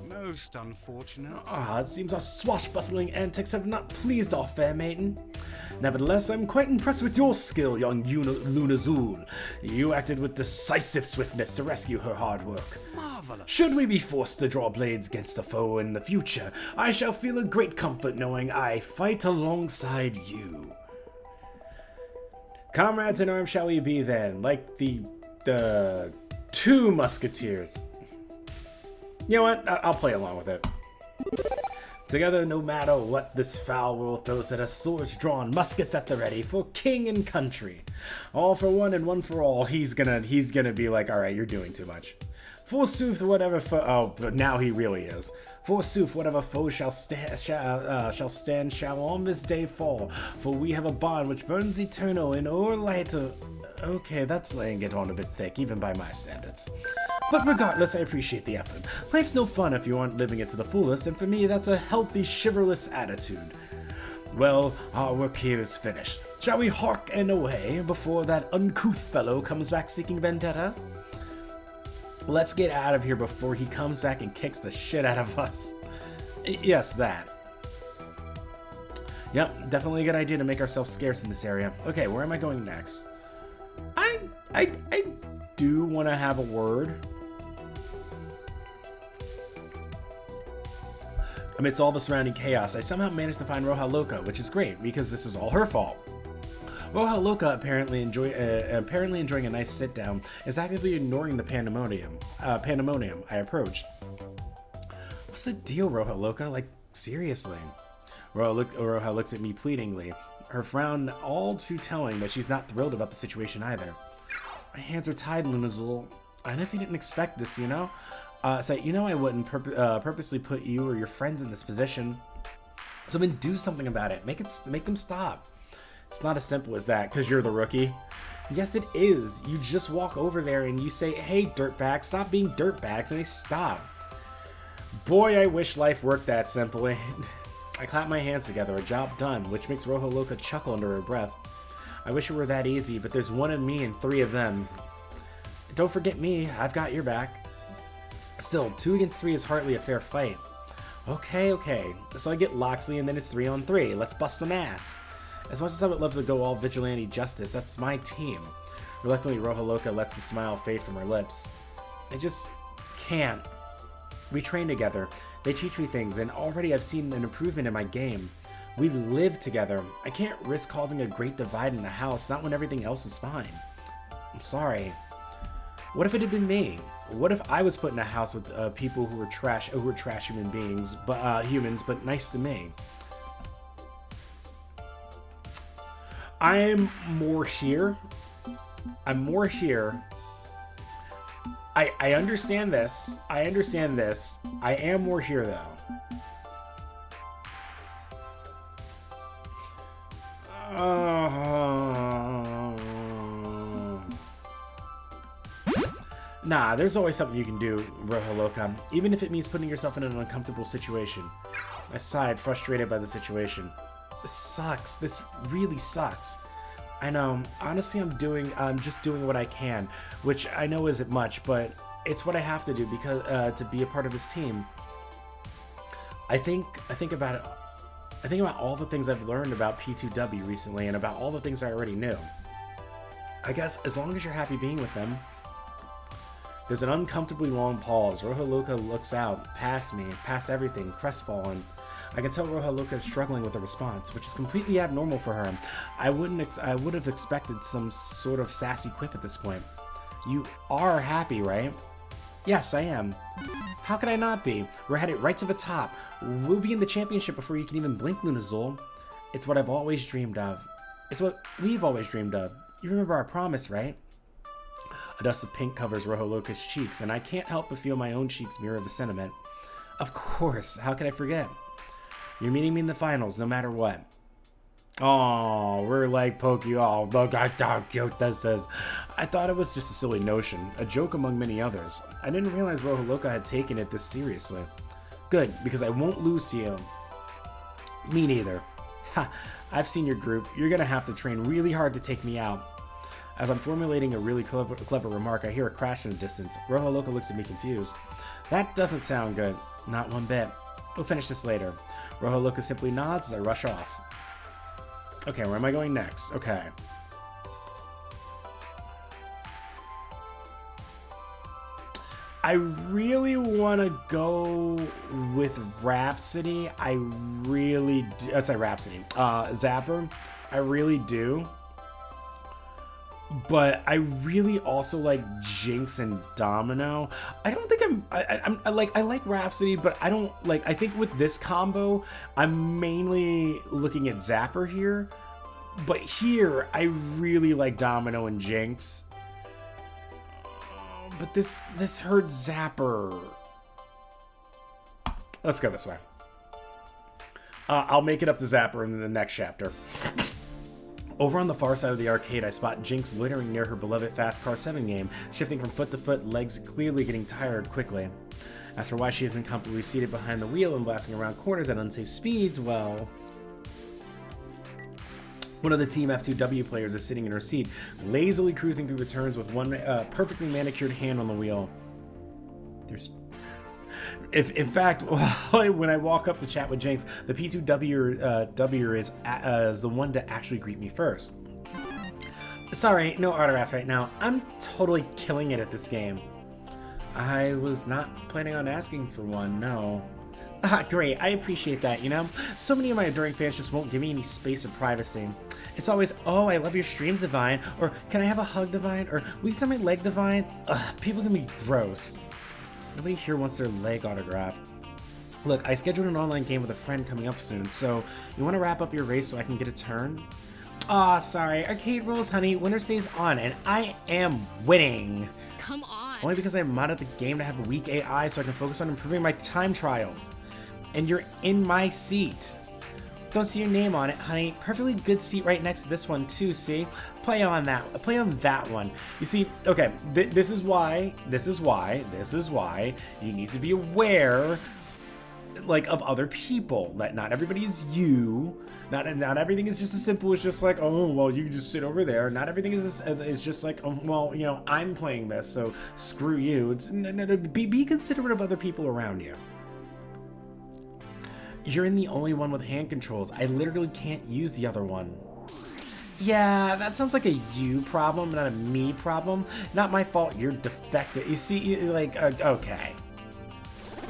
Most unfortunate. Ah, it seems our swashbustling antics have not pleased our fair maiden. Nevertheless, I'm quite impressed with your skill, young Lunazul. You acted with decisive swiftness to rescue her hard work. Marvelous. Should we be forced to draw blades against a foe in the future, I shall feel a great comfort knowing I fight alongside you. Comrades in arms shall we be then, like the two musketeers. You know what? I'll play along with it. Together, no matter what this foul world throws at us, swords drawn, muskets at the ready, for king and country. All for one and one for all. He's gonna be like, all right, you're doing too much. Forsooth, whatever foe. Oh, but now he really is. Forsooth, whatever foe shall stand shall on this day fall. For we have a bond which burns eternal in our light of. Okay, that's laying it on a bit thick, even by my standards. But regardless, I appreciate the effort. Life's no fun if you aren't living it to the fullest, and for me, that's a healthy, chivalrous attitude. Well, our work here is finished. Shall we hearken away before that uncouth fellow comes back seeking vendetta? Let's get out of here before he comes back and kicks the shit out of us. Yes, that. Yep, definitely a good idea to make ourselves scarce in this area. Okay, where am I going next? I do want to have a word. Amidst all the surrounding chaos, I somehow managed to find Roja Loca, which is great, because this is all her fault. Roja Loca, apparently enjoying a nice sit-down, is actively ignoring the pandemonium I approached. What's the deal, Roja Loca? Like, seriously? Roja looks at me pleadingly, her frown all too telling that she's not thrilled about the situation either. My hands are tied, Lunazul. I honestly didn't expect this, you know? So, you know I wouldn't purposely put you or your friends in this position. So then do something about it. Make them stop. It's not as simple as that, because you're the rookie. Yes, it is. You just walk over there and you say, hey, dirtbags, stop being dirtbags, and they stop. Boy, I wish life worked that simply. I clap my hands together, a job done, which makes Roja Loca chuckle under her breath. I wish it were that easy, but there's one of me and three of them. Don't forget me, I've got your back. Still, 2 against 3 is hardly a fair fight. Okay. So I get Loxley and then it's 3 on 3. Let's bust some ass. As much as I would love to go all vigilante justice, that's my team. Reluctantly, Roja Loca lets the smile fade from her lips. I just can't. We train together. They teach me things, and already I've seen an improvement in my game. We live together. I can't risk causing a great divide in the house, not when everything else is fine. I'm sorry. What if it had been me? What if I was put in a house with people who were trash human beings, but humans, but nice to me? I'm more here. I understand this. I am more here, though. Nah, there's always something you can do, Roja Loca, even if it means putting yourself in an uncomfortable situation. I sighed, frustrated by the situation. This sucks. This really sucks. I know. Honestly, I'm just doing what I can, which I know isn't much, but it's what I have to do because to be a part of this team. I think about it. I think about all the things I've learned about P2W recently and about all the things I already knew. I guess as long as you're happy being with them. There's an uncomfortably long pause. Roja Loca looks out, past me, past everything, crestfallen. I can tell Roja Loca is struggling with a response, which is completely abnormal for her. I would have expected some sort of sassy quip at this point. You are happy, right? Yes, I am. How could I not be? We're headed right to the top. We'll be in the championship before you can even blink, Lunazul. It's what I've always dreamed of. It's what we've always dreamed of. You remember our promise, right? A dust of pink covers Roja Loca's cheeks, and I can't help but feel my own cheeks mirror the sentiment. Of course, how could I forget? You're meeting me in the finals, no matter what. Oh, we're like Pokey. Oh, look, how cute this is. I thought it was just a silly notion, a joke among many others. I didn't realize Rojo Loca had taken it this seriously. Good, because I won't lose to you. Me neither. Ha, I've seen your group. You're gonna have to train really hard to take me out. As I'm formulating a really clever remark, I hear a crash in the distance. Rojo Loca looks at me confused. That doesn't sound good. Not one bit. We'll finish this later. Rojo Loca simply nods as I rush off. Okay, where am I going next? Okay. I really want to go with Rhapsody. I really do. Sorry, Rhapsody. Zapper. I really do. But I really also like Jinx and Domino. I don't think I like Rhapsody, but I don't like. I think with this combo, I'm mainly looking at Zapper here. But here, I really like Domino and Jinx. But this hurts Zapper. Let's go this way. I'll make it up to Zapper in the next chapter. Over on the far side of the arcade, I spot Jinx loitering near her beloved Fast Car 7 game, shifting from foot to foot, legs clearly getting tired quickly. As for why she isn't comfortably seated behind the wheel and blasting around corners at unsafe speeds, well... One of the Team F2W players is sitting in her seat, lazily cruising through the turns with one perfectly manicured hand on the wheel. In fact, when I walk up to chat with Jinx, the P2W is the one to actually greet me first. Sorry, no autographs right now. I'm totally killing it at this game. I was not planning on asking for one, no. Ah, great, I appreciate that, you know? So many of my adoring fans just won't give me any space or privacy. It's always, oh, I love your streams, Divine, or can I have a hug, Divine, or will you send my leg, Divine? Ugh, people can be gross. Nobody here wants their leg autographed. Look, I scheduled an online game with a friend coming up soon, so you want to wrap up your race so I can get a turn? Aw, sorry, arcade rules, honey, winner stays on, and I am winning. Come on. Only because I modded the game to have a weak AI so I can focus on improving my time trials. And you're in my seat. Don't see your name on it, honey. Perfectly good seat right next to this one too, see? Play on that one. You see, okay, this is why you need to be aware, like, of other people. That not everybody is you. Not everything is just as simple as just like, oh, well, you can just sit over there. Not everything is just like, oh, well, you know, I'm playing this, so screw you. Be considerate of other people around you. You're the only one with hand controls. I literally can't use the other one. Yeah, that sounds like a you problem, not a me problem. Not my fault, you're defective. You see, like, okay.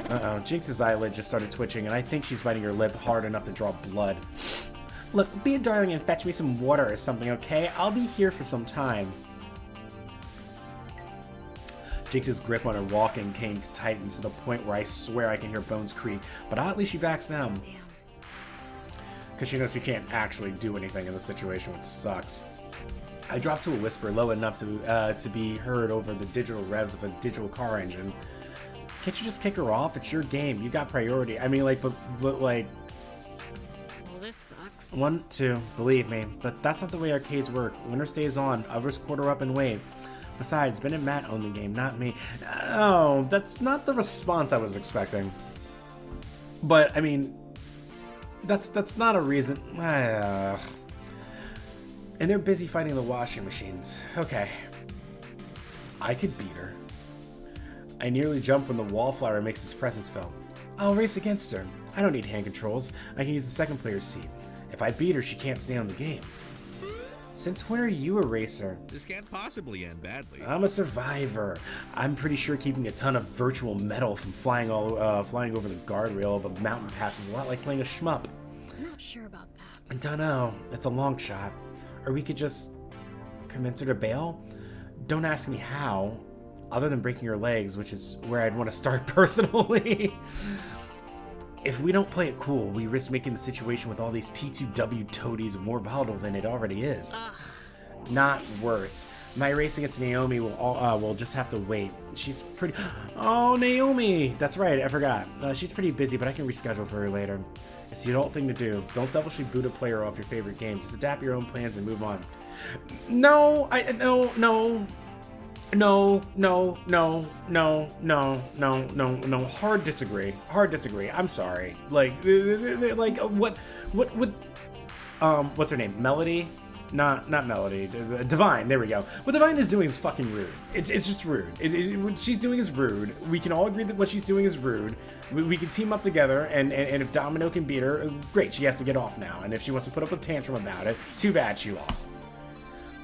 Uh-oh, Jinx's eyelid just started twitching, and I think she's biting her lip hard enough to draw blood. Look, be a darling and fetch me some water or something, okay? I'll be here for some time. Jinx's grip on her walking cane tightens to the point where I swear I can hear bones creak, but oddly she backs down. Damn. Because she knows she can't actually do anything in the situation, which sucks. I drop to a whisper low enough to be heard over the digital revs of a digital car engine. Can't you just kick her off? It's your game. You got priority. I mean, like, but like... Well, this sucks. 1, 2, believe me. But that's not the way arcades work. Winner stays on. Others quarter up and wait. Besides, Ben and Matt own the game, not me. Oh, that's not the response I was expecting. But, I mean, that's not a reason. And they're busy fighting the washing machines. Okay. I could beat her. I nearly jump when the wallflower makes its presence felt. I'll race against her. I don't need hand controls. I can use the second player's seat. If I beat her, she can't stay on the game. Since when are you a racer? This can't possibly end badly. I'm a survivor. I'm pretty sure keeping a ton of virtual metal from flying over the guardrail of a mountain pass is a lot like playing a shmup. I'm not sure about that. I don't know. It's a long shot. Or we could just convince her to bail? Don't ask me how, other than breaking her legs, which is where I'd want to start personally. If we don't play it cool, we risk making the situation with all these P2W toadies more volatile than it already is. Ugh. Not worth. My race against Naomi will just have to wait. She's pretty... Oh, Naomi! That's right, I forgot. She's pretty busy, but I can reschedule for her later. It's the adult thing to do. Don't selfishly boot a player off your favorite game. Just adapt your own plans and move on. No. Hard disagree. I'm sorry. Like what's her name? Melody? Not Melody. Divine. There we go. What Divine is doing is fucking rude. It's just rude. What she's doing is rude. We can all agree that what she's doing is rude. We can team up together, and if Domino can beat her, great. She has to get off now. And if she wants to put up a tantrum about it, too bad she lost.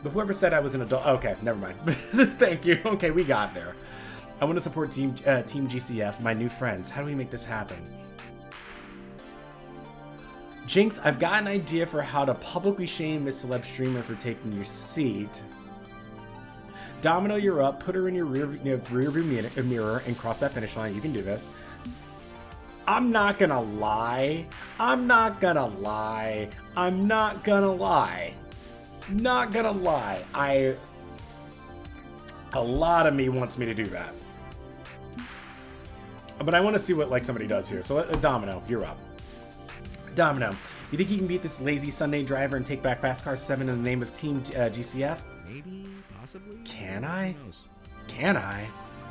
But whoever said I was an adult... Okay, never mind. Thank you. Okay, we got there. I want to support Team GCF, my new friends. How do we make this happen? Jinx, I've got an idea for how to publicly shame this celeb streamer for taking your seat. Domino, you're up. Put her in your rear view mirror and cross that finish line. You can do this. I'm not gonna lie. Not gonna lie. A lot of me wants me to do that. But I want to see what somebody does here. So Domino, you're up. Domino, you think you can beat this lazy Sunday driver and take back Fast Car 7 in the name of Team GCF? Maybe, possibly. Can I? Who knows? Can I?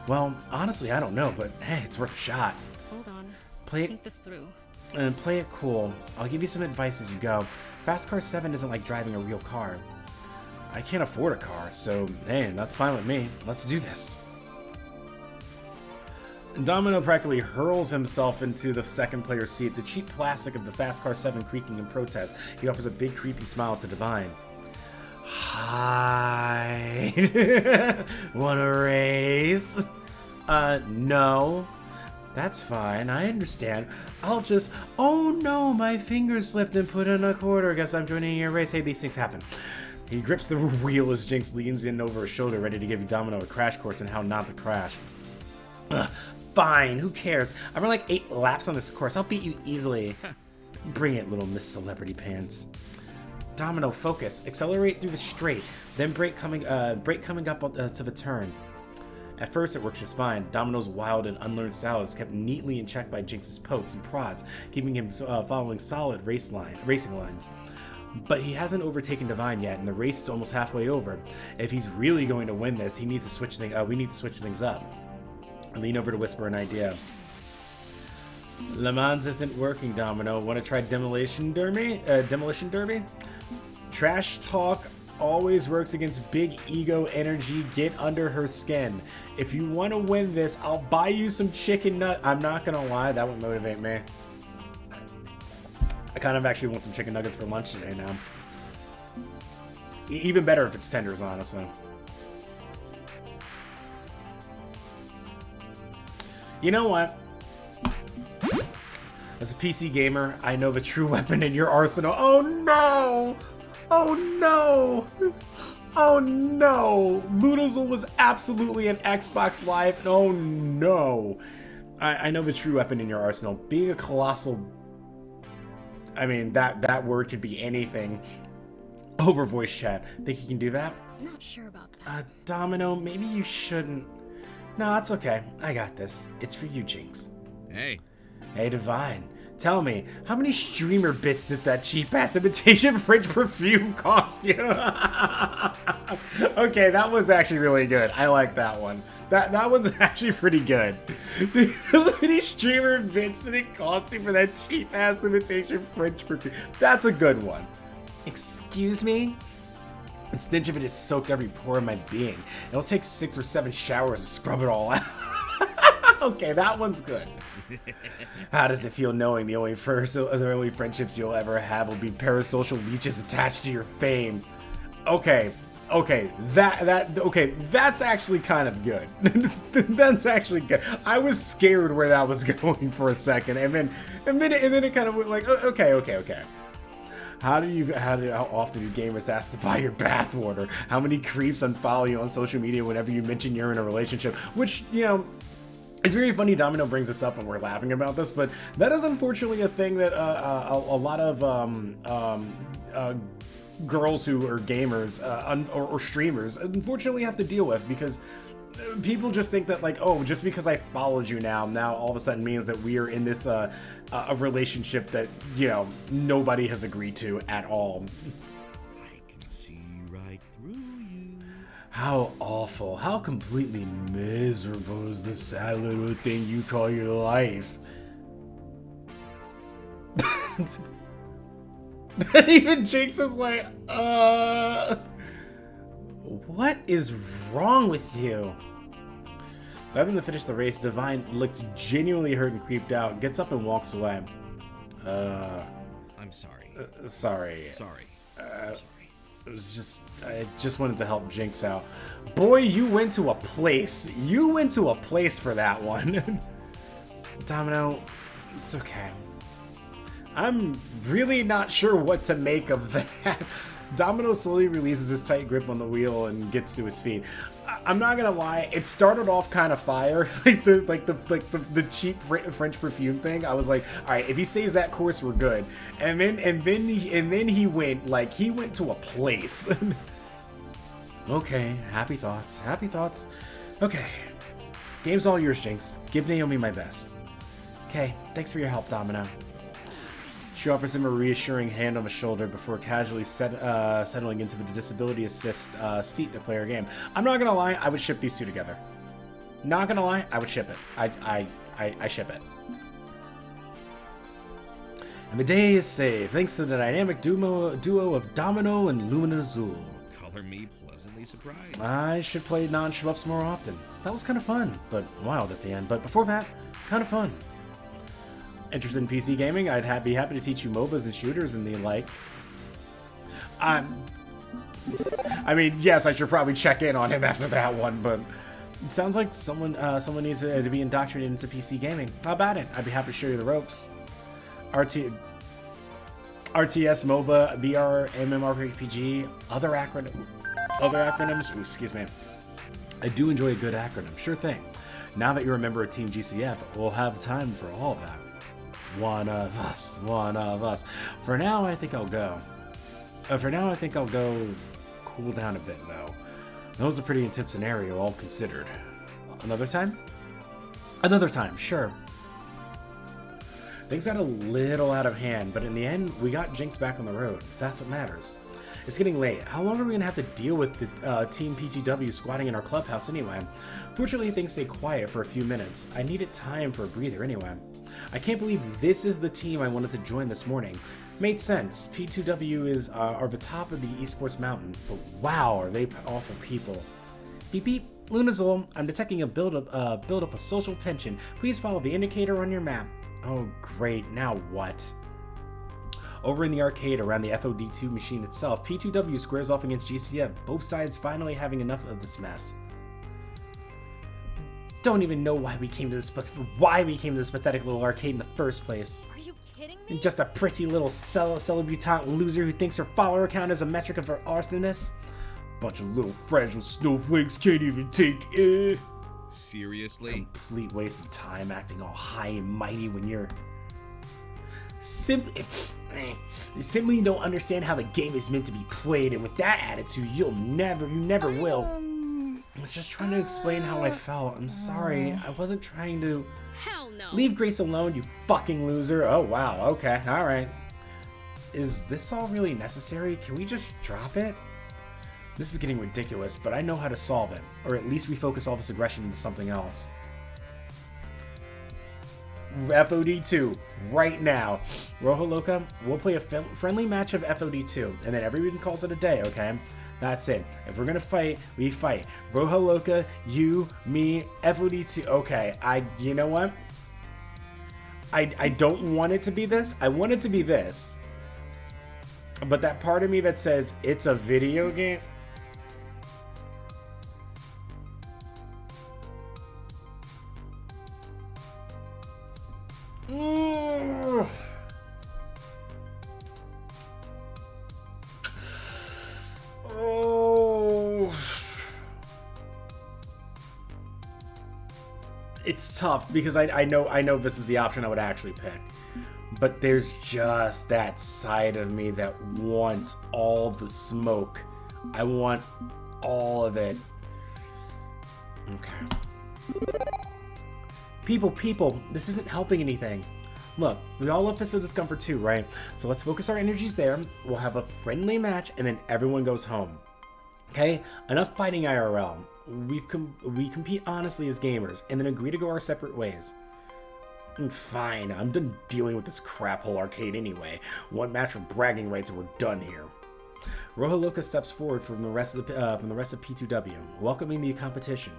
Well, honestly, I don't know, but hey, it's worth a shot. Hold on. Play Think this through. and play it cool. I'll give you some advice as you go. Fast Car 7 isn't like driving a real car. I can't afford a car, so hey, that's fine with me. Let's do this. Domino practically hurls himself into the second player's seat, the cheap plastic of the Fast Car 7 creaking in protest. He offers a big creepy smile to Divine. Hi. Wanna race? No. That's fine, I understand. I'll just... Oh no, my finger slipped and put in a quarter. Guess I'm joining your race. Hey, these things happen. He grips the wheel as Jinx leans in over his shoulder, ready to give Domino a crash course in how not to crash. Fine, who cares? I run like 8 laps on this course. I'll beat you easily. Bring it, little Miss Celebrity Pants. Domino, focus. Accelerate through the straight, then brake coming up to the turn. At first, it works just fine. Domino's wild and unlearned style is kept neatly in check by Jinx's pokes and prods, keeping him following solid racing lines. But he hasn't overtaken Divine yet, and the race is almost halfway over. If he's really going to win this, we need to switch things up. I lean over to whisper an idea. Le Mans isn't working, Domino. Want to try Demolition Derby? Trash talk always works against big ego energy. Get under her skin. If you want to win this, I'll buy you some chicken nut. I'm not gonna lie, that would motivate me. I kind of actually want some chicken nuggets for lunch today now. Even better if it's tenders, honestly. You know what? As a PC gamer, I know the true weapon in your arsenal. Oh no! Oh no! Oh no! Ludozil was absolutely an Xbox Live. Oh no! I know the true weapon in your arsenal. Being a colossal... I mean, that word could be anything. Over voice chat. Think you can do that? I'm not sure about that. Domino, maybe you shouldn't... No, it's okay. I got this. It's for you, Jinx. Hey. Hey, Divine. Tell me, how many streamer bits did that cheap-ass imitation French perfume cost you? Okay, that was actually really good. I like that one. That one's actually pretty good. How many streamer bits did it cost you for that cheap-ass imitation French perfume? That's a good one. Excuse me? The stench of it has soaked every pore in my being. It'll take 6 or 7 showers to scrub it all out. Okay, that one's good. How does it feel knowing the only friendships you'll ever have will be parasocial leeches attached to your fame? Okay, that's actually kind of good. That's actually good. I was scared where that was going for a second, and then it kind of went like, okay. How often do gamers ask to buy your bathwater? How many creeps unfollow you on social media whenever you mention you're in a relationship? Which, you know, it's very funny Domino brings this up when we're laughing about this, but that is unfortunately a thing that a lot of girls who are gamers or streamers unfortunately have to deal with, because people just think that, like, oh, just because I followed you now all of a sudden means that we are in this a relationship that, you know, nobody has agreed to at all. I can see right through you. How awful, how completely miserable is the sad little thing you call your life? Even Jinx is like, what is wrong with you? Rather than finish the race, Divine looks genuinely hurt and creeped out, gets up and walks away. I'm sorry. Sorry. Sorry. It was just, I just wanted to help Jinx out. Boy, you went to a place. You went to a place for that one. Domino, it's okay. I'm really not sure what to make of that. Domino slowly releases his tight grip on the wheel and gets to his feet. I'm not gonna lie, it started off kind of fire, like the cheap French perfume thing. I was like, all right, if he stays that course, we're good. And then he went to a place. Okay, happy thoughts, happy thoughts. Okay, game's all yours, Jinx. Give Naomi my best. Okay, thanks for your help, Domino. She offers him a reassuring hand on the shoulder before casually settling into the disability assist seat to play her game. I'm not gonna lie, I would ship these two together. Not gonna lie, I would ship it. I ship it. And the day is saved thanks to the dynamic duo of Domino and Lumina Azul. Color me pleasantly surprised. I should play non-shmups more often. That was kind of fun, but wild at the end. But before that, kind of fun. Interested in PC gaming? I'd be happy to teach you MOBAs and shooters and the like. I mean, yes, I should probably check in on him after that one, but it sounds like someone needs to be indoctrinated into PC gaming. How about it? I'd be happy to show you the ropes. RTS, MOBA, BR, MMORPG, other acronyms. Ooh, excuse me. I do enjoy a good acronym. Sure thing. Now that you're a member of Team GCF, we'll have time for all of that. One of us. For now, I think I'll go. Cool down a bit, though. That was a pretty intense scenario, all considered. Another time? Another time, sure. Things got a little out of hand, but in the end, we got Jinx back on the road. That's what matters. It's getting late. How long are we gonna have to deal with the Team PTW squatting in our clubhouse anyway? Fortunately, things stay quiet for a few minutes. I needed time for a breather anyway. I can't believe this is the team I wanted to join this morning. Made sense. P2W are the top of the esports mountain, but wow, are they awful people. Beep beep. Lunazol, I'm detecting a buildup of social tension. Please follow the indicator on your map. Oh great, now what? Over in the arcade around the FOD2 machine itself, P2W squares off against GCF, both sides finally having enough of this mess. Don't even know why we came to this pathetic little arcade in the first place. Are you kidding me? And just a prissy little celebutante loser who thinks her follower count is a metric of her awesomeness. Bunch of little fragile snowflakes can't even take it. Seriously? Complete waste of time acting all high and mighty when you're simply don't understand how the game is meant to be played, and with that attitude, you never will. I was just trying to explain how I felt. I'm sorry. I wasn't trying to. Hell no. Leave Grace alone, you fucking loser. Oh wow, okay, alright. Is this all really necessary? Can we just drop it? This is getting ridiculous, but I know how to solve it. Or at least refocus all this aggression into something else. FOD2, right now. Rojo Loca, we'll play a friendly match of FOD2, and then everyone calls it a day, okay? That's it. If we're gonna fight, we fight. Rojo Loca, you, me, FOD2. Okay, you know what? I don't want it to be this. I want it to be this. But that part of me that says it's a video game. Oh, it's tough because I know this is the option I would actually pick, But there's just that side of me that wants all the smoke. I want all of it. Okay. People, this isn't helping anything. Look, we all love Fist of Discomfort too, right? So let's focus our energies there. We'll have a friendly match, and then everyone goes home. Okay? Enough fighting IRL. We compete honestly as gamers, and then agree to go our separate ways. Fine, I'm done dealing with this crap hole arcade anyway. One match for bragging rights and we're done here. Rojo Loca steps forward from the rest of P2W, welcoming the competition.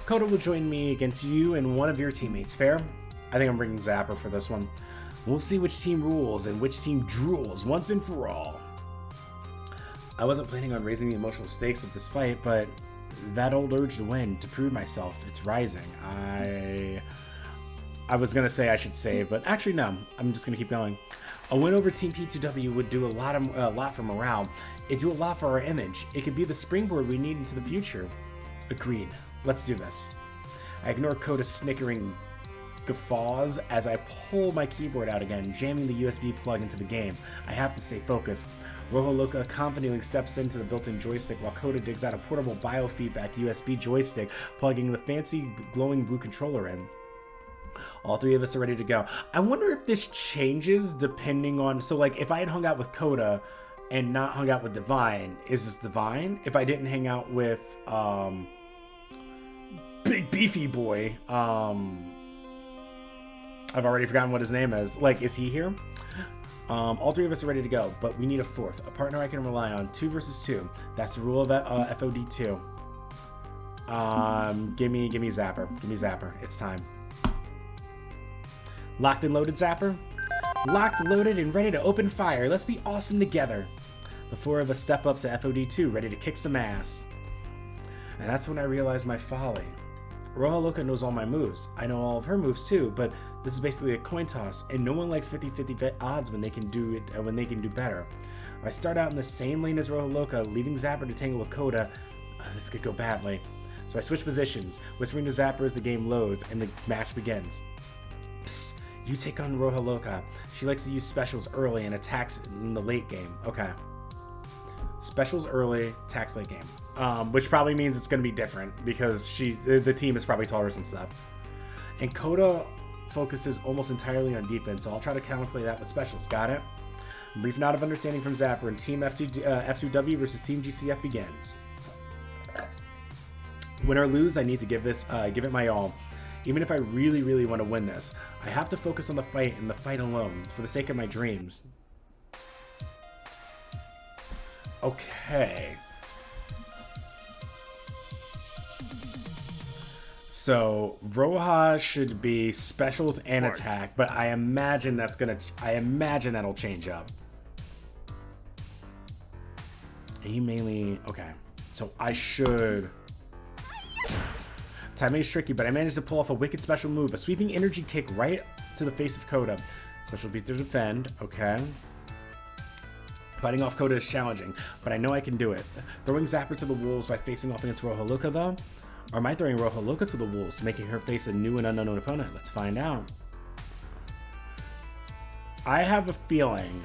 Koda will join me against you and one of your teammates, fair? I think I'm bringing Zapper for this one. We'll see which team rules and which team drools once and for all. I wasn't planning on raising the emotional stakes of this fight, but that old urge to win, to prove myself, it's rising. I was gonna say I should save, but actually no, I'm just gonna keep going. A win over Team P2W would do a lot for morale. It'd do a lot for our image. It could be the springboard we need into the future. Agreed. Let's do this. I ignore Koda's snickering guffaws as I pull my keyboard out again, jamming the USB plug into the game. I have to stay focused. Rojo Loca confidently steps into the built-in joystick while Koda digs out a portable biofeedback USB joystick, plugging the fancy glowing blue controller in. All three of us are ready to go. I wonder if this changes depending on... So, like, if I had hung out with Koda and not hung out with Divine, is this Divine? If I didn't hang out with, Big Beefy Boy, I've already forgotten what his name is. Like, is he here? All three of us are ready to go, but we need a fourth. A partner I can rely on. 2 versus 2. That's the rule of FOD2. Give me Zapper. Give me Zapper. It's time. Locked and loaded, Zapper? Locked, loaded, and ready to open fire. Let's be awesome together. The 4 of us step up to FOD2, ready to kick some ass. And that's when I realized my folly. Rojo Loca knows all my moves. I know all of her moves too, but this is basically a coin toss, and no one likes 50-50 odds when they can do it, when they can do better. If I start out in the same lane as Rojo Loca, leaving Zapper to tangle with Koda, this could go badly. So I switch positions, whispering to Zapper as the game loads and the match begins. Psst. You take on Rojo Loca. She likes to use specials early and attacks in the late game. Okay. Specials early, attacks late game. Which probably means it's going to be different because the team has probably taught her some stuff. And Koda focuses almost entirely on defense, so I'll try to counterplay that with specials. Got it? Brief nod of understanding from Zapper, and Team F2W versus Team GCF begins. Win or lose, I need to give it my all. Even if I really, really want to win this, I have to focus on the fight and the fight alone, for the sake of my dreams. Okay. So, Roja should be specials and attack, but I imagine that'll change up. He mainly... Okay. So, I should... Timing is tricky, but I managed to pull off a wicked special move. A sweeping energy kick right to the face of Koda. Special beat to defend. Okay. Fighting off Koda is challenging, but I know I can do it. Throwing Zapper to the wolves by facing off against Rojo Loca, though? Or am I throwing Rojo Loca to the wolves, making her face a new and unknown opponent? Let's find out. I have a feeling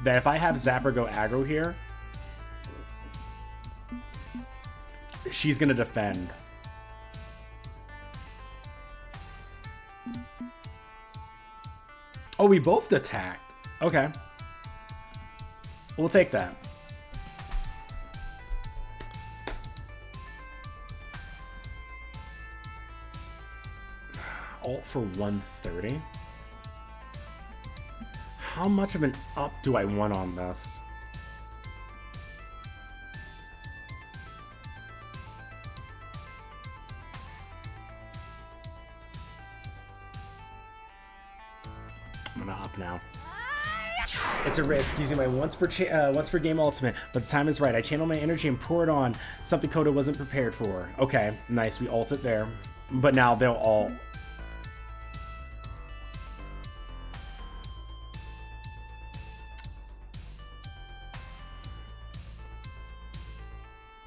that if I have Zapper go aggro here, she's gonna defend. Oh, we both attacked. Okay. We'll take that. Alt for 130. How much of an up do I want on this? I'm gonna up now. It's a risk using my once per game ultimate, but the time is right. I channel my energy and pour it on something Koda wasn't prepared for. Okay, nice. We ult it there, but now they'll all.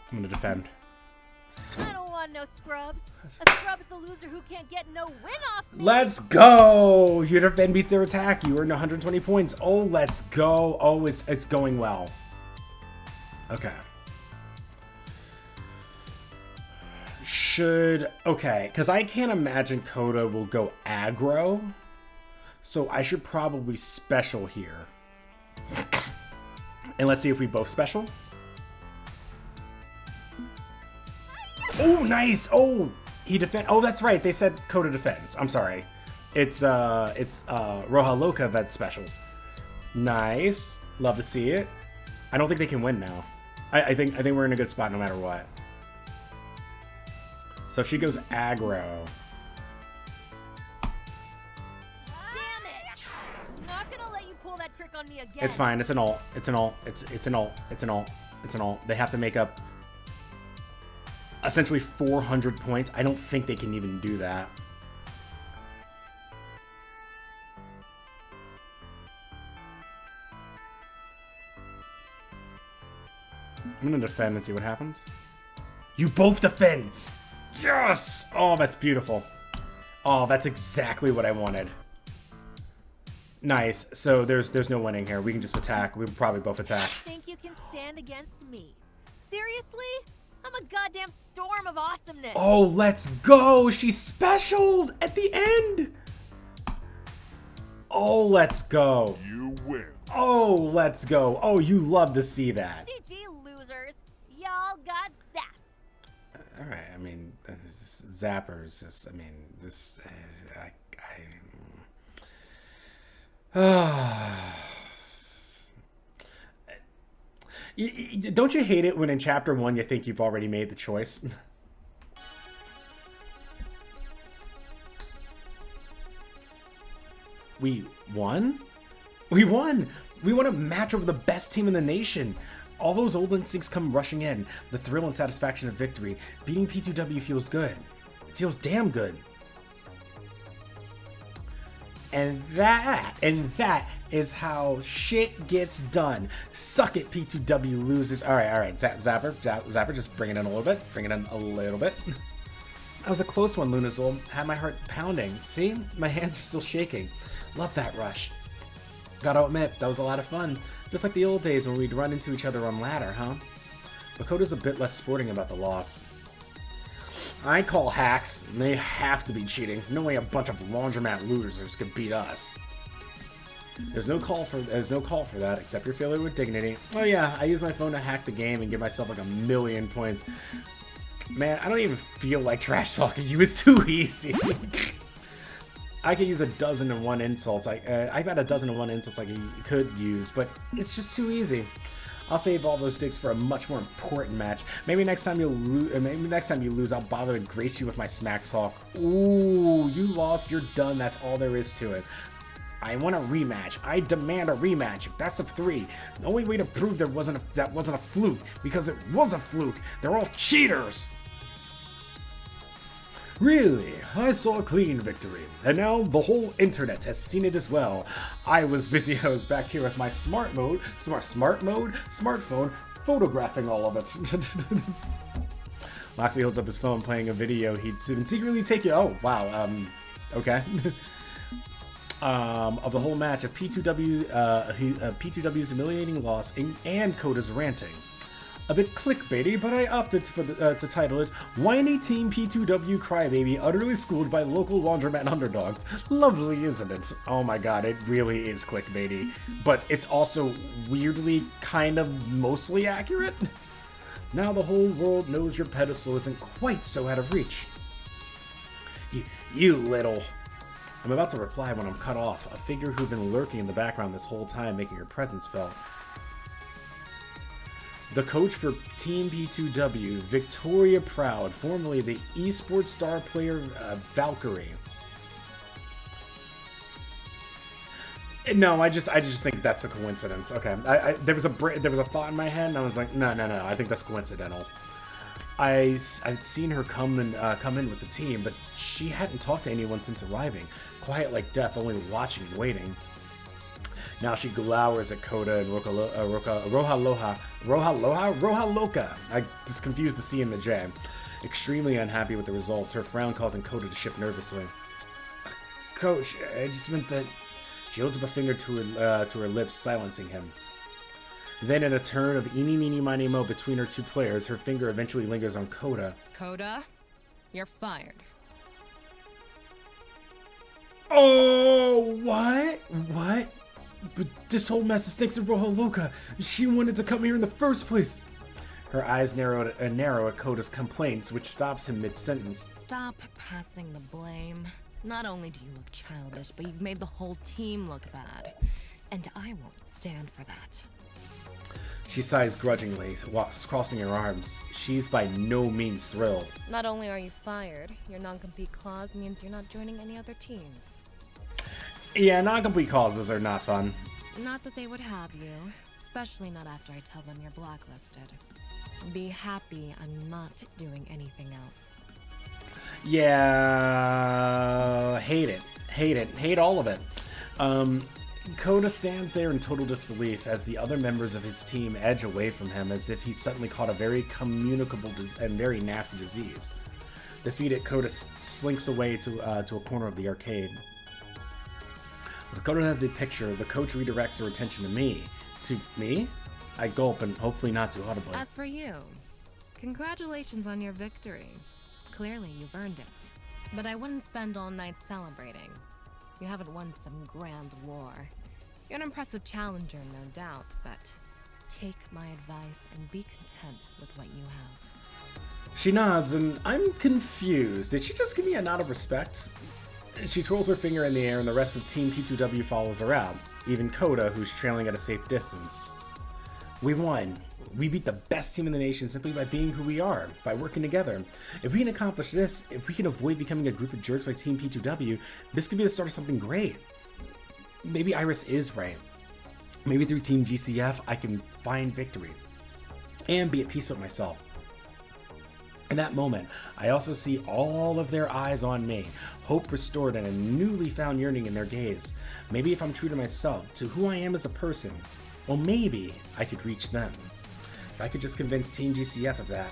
I'm gonna defend. I don't want on, no scrubs. A scrub is a loser who can't get no win off me. Let's go! Your defend beats their attack. You earn 120 points. Oh, let's go. Oh, it's going well. Okay. Okay, because I can't imagine Coda will go aggro. So I should probably special here. And let's see if we both special. Oh, nice. Oh, he defend. Oh, that's right. They said Coda defends. I'm sorry. It's Roja Loca that specials. Nice. Love to see it. I don't think they can win now. I think we're in a good spot no matter what. So she goes aggro. Damn it! I'm not gonna let you pull that trick on me again. It's fine. It's an ult. It's an ult. It's an ult. It's an ult. It's an ult. They have to make up essentially 400 points. I don't think they can even do that. I'm gonna defend and see what happens. You both defend! Yes! Oh, that's beautiful. Oh, that's exactly what I wanted. Nice. So there's no winning here. We can just attack. We probably both attack. Think you can stand against me? Seriously? I'm a goddamn storm of awesomeness. Oh, let's go! She specialed at the end! Oh, let's go. You win. Oh, let's go. Oh, you love to see that. GG, losers. Y'all got zapped. All right, I mean, zappers, just, I mean, just, don't you hate it when in chapter 1 you think you've already made the choice? We won? We won! We won a match over the best team in the nation! All those old instincts come rushing in. The thrill and satisfaction of victory. Beating P2W feels good. It feels damn good. And that is how shit gets done. Suck it, P2W losers. All right. Zapper, just bring it in a little bit. Bring it in a little bit. That was a close one, Lunazul. Had my heart pounding. See? My hands are still shaking. Love that rush. Gotta admit, that was a lot of fun. Just like the old days when we'd run into each other on ladder, huh? Makoto's a bit less sporting about the loss. I call hacks, and they have to be cheating. No way a bunch of laundromat losers could beat us. There's no call for that, except your failure with dignity. Oh yeah, I use my phone to hack the game and give myself like 1,000,000 points. Man, I don't even feel like trash talking you. It's too easy. I could use 1,001 insults. I've got 1,001 insults I could use, but it's just too easy. I'll save all those sticks for a much more important match. Maybe next time you lose, I'll bother to grace you with my smack talk. Ooh, you lost. You're done. That's all there is to it. I want a rematch. I demand a rematch. Best of 3. The only way to prove that wasn't a fluke, because it was a fluke. They're all cheaters. Really, I saw a clean victory, and now the whole internet has seen it as well. I was back here with my smartphone, photographing all of it. Moxley holds up his phone, playing a video he'd been secretly taking. Oh wow, okay. Of the whole match of P2W's humiliating loss and Coda's ranting. A bit clickbaity, but I opted to title it Whiny Team P2W Crybaby Utterly Schooled by Local Laundromat Underdogs. Lovely, isn't it? Oh my god, it really is clickbaity. But it's also weirdly kind of mostly accurate. Now the whole world knows your pedestal isn't quite so out of reach. You little... I'm about to reply when I'm cut off, a figure who'd been lurking in the background this whole time, making her presence felt. The coach for Team P2W, Victoria Proud, formerly the esports star player Valkyrie. No, I just think that's a coincidence. Okay, there was a thought in my head, and I was like, no, I think that's coincidental. I'd seen her come in with the team, but she hadn't talked to anyone since arriving. Quiet like death, only watching and waiting. Now she glowers at Coda and Roja Loca. I just confused the C and the J. Extremely unhappy with the results, her frown causing Coda to shift nervously. Coach, I just meant that... She holds up a finger to her lips, silencing him. Then, in a turn of eeny, meeny, miny, mo between her two players, her finger eventually lingers on Coda. Coda, you're fired. Oh, what? What? But this whole mess stinks of Rojo Loca. She wanted to come here in the first place. Her eyes narrow at Coda's complaints, which stops him mid-sentence. Stop passing the blame. Not only do you look childish, but you've made the whole team look bad. And I won't stand for that. She sighs grudgingly, walks crossing her arms. She's by no means thrilled. Not only are you fired, your non-compete clause means you're not joining any other teams. Yeah, non-complete clauses are not fun. Not that they would have you, especially not after I tell them you're blacklisted. Be happy I'm not doing anything else. Yeah, hate it. Hate all of it. Coda stands there in total disbelief as the other members of his team edge away from him as if he's suddenly caught a very communicable and very nasty disease. Defeated, Coda slinks away to a corner of the arcade. With Coda at the picture, the coach redirects her attention to me. To me? I gulp and hopefully not too audibly. As for you, congratulations on your victory. Clearly you've earned it. But I wouldn't spend all night celebrating. You haven't won some grand war. You're an impressive challenger, no doubt, but take my advice and be content with what you have. She nods, and I'm confused. Did she just give me a nod of respect? She twirls her finger in the air, and the rest of Team P2W follows her out. Even Coda, who's trailing at a safe distance. We won. We beat the best team in the nation simply by being who we are, by working together. If we can accomplish this, if we can avoid becoming a group of jerks like Team P2W, this could be the start of something great. Maybe Iris is right. Maybe through Team GCF, I can find victory and be at peace with myself. In that moment, I also see all of their eyes on me, hope restored and a newly found yearning in their gaze. Maybe if I'm true to myself, to who I am as a person, well, maybe I could reach them. If I could just convince Team GCF of that.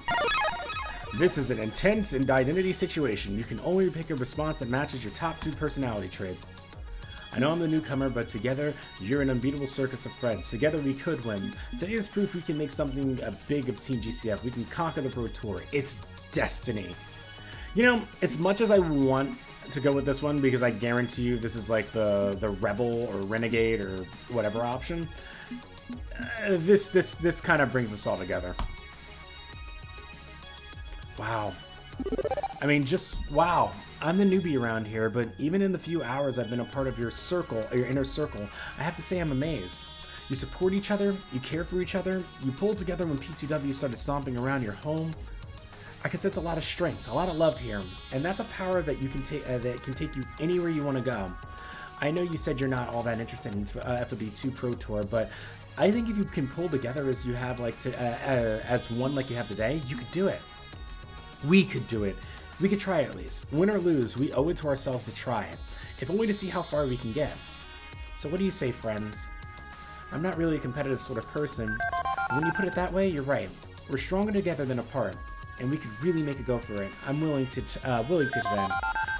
This is an intense and identity situation. You can only pick a response that matches your top 2 personality traits. I know I'm the newcomer, but together, you're an unbeatable circus of friends. Together we could win. Today is proof we can make something big of Team GCF. We can conquer the Pro Tour. It's destiny. You know, as much as I want to go with this one, because I guarantee you this is like the Rebel or Renegade or whatever option, this kind of brings us all together. Wow. I mean, just wow. I'm the newbie around here, but even in the few hours I've been a part of your circle, your inner circle, I have to say I'm amazed. You support each other, you care for each other, you pulled together when P2W started stomping around your home. I can sense a lot of strength, a lot of love here, and that's a power that you can take that can take you anywhere you want to go. I know you said you're not all that interested in FOB2 Pro Tour, but I think if you can pull together as you have as one like you have today, you could do it. We could do it. We could try at least. Win or lose, we owe it to ourselves to try it, if only to see how far we can get. So what do you say, friends? I'm not really a competitive sort of person. When you put it that way, you're right. We're stronger together than apart, and we could really make a go for it. I'm willing to then.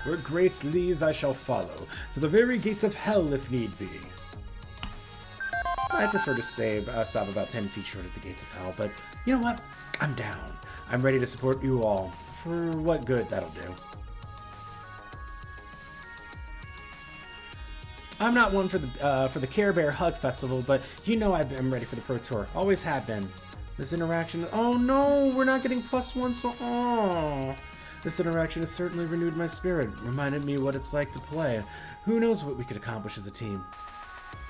Where grace leads, I shall follow, to the very gates of hell if need be. I prefer to stop about 10 feet short of the gates of hell, but you know what? I'm down. I'm ready to support you all. For what good that'll do. I'm not one for the Care Bear Hug Festival, but you know I'm ready for the Pro Tour. Always have been. This interaction... Oh no, we're not getting +1, so... Oh. This interaction has certainly renewed my spirit, reminded me what it's like to play. Who knows what we could accomplish as a team.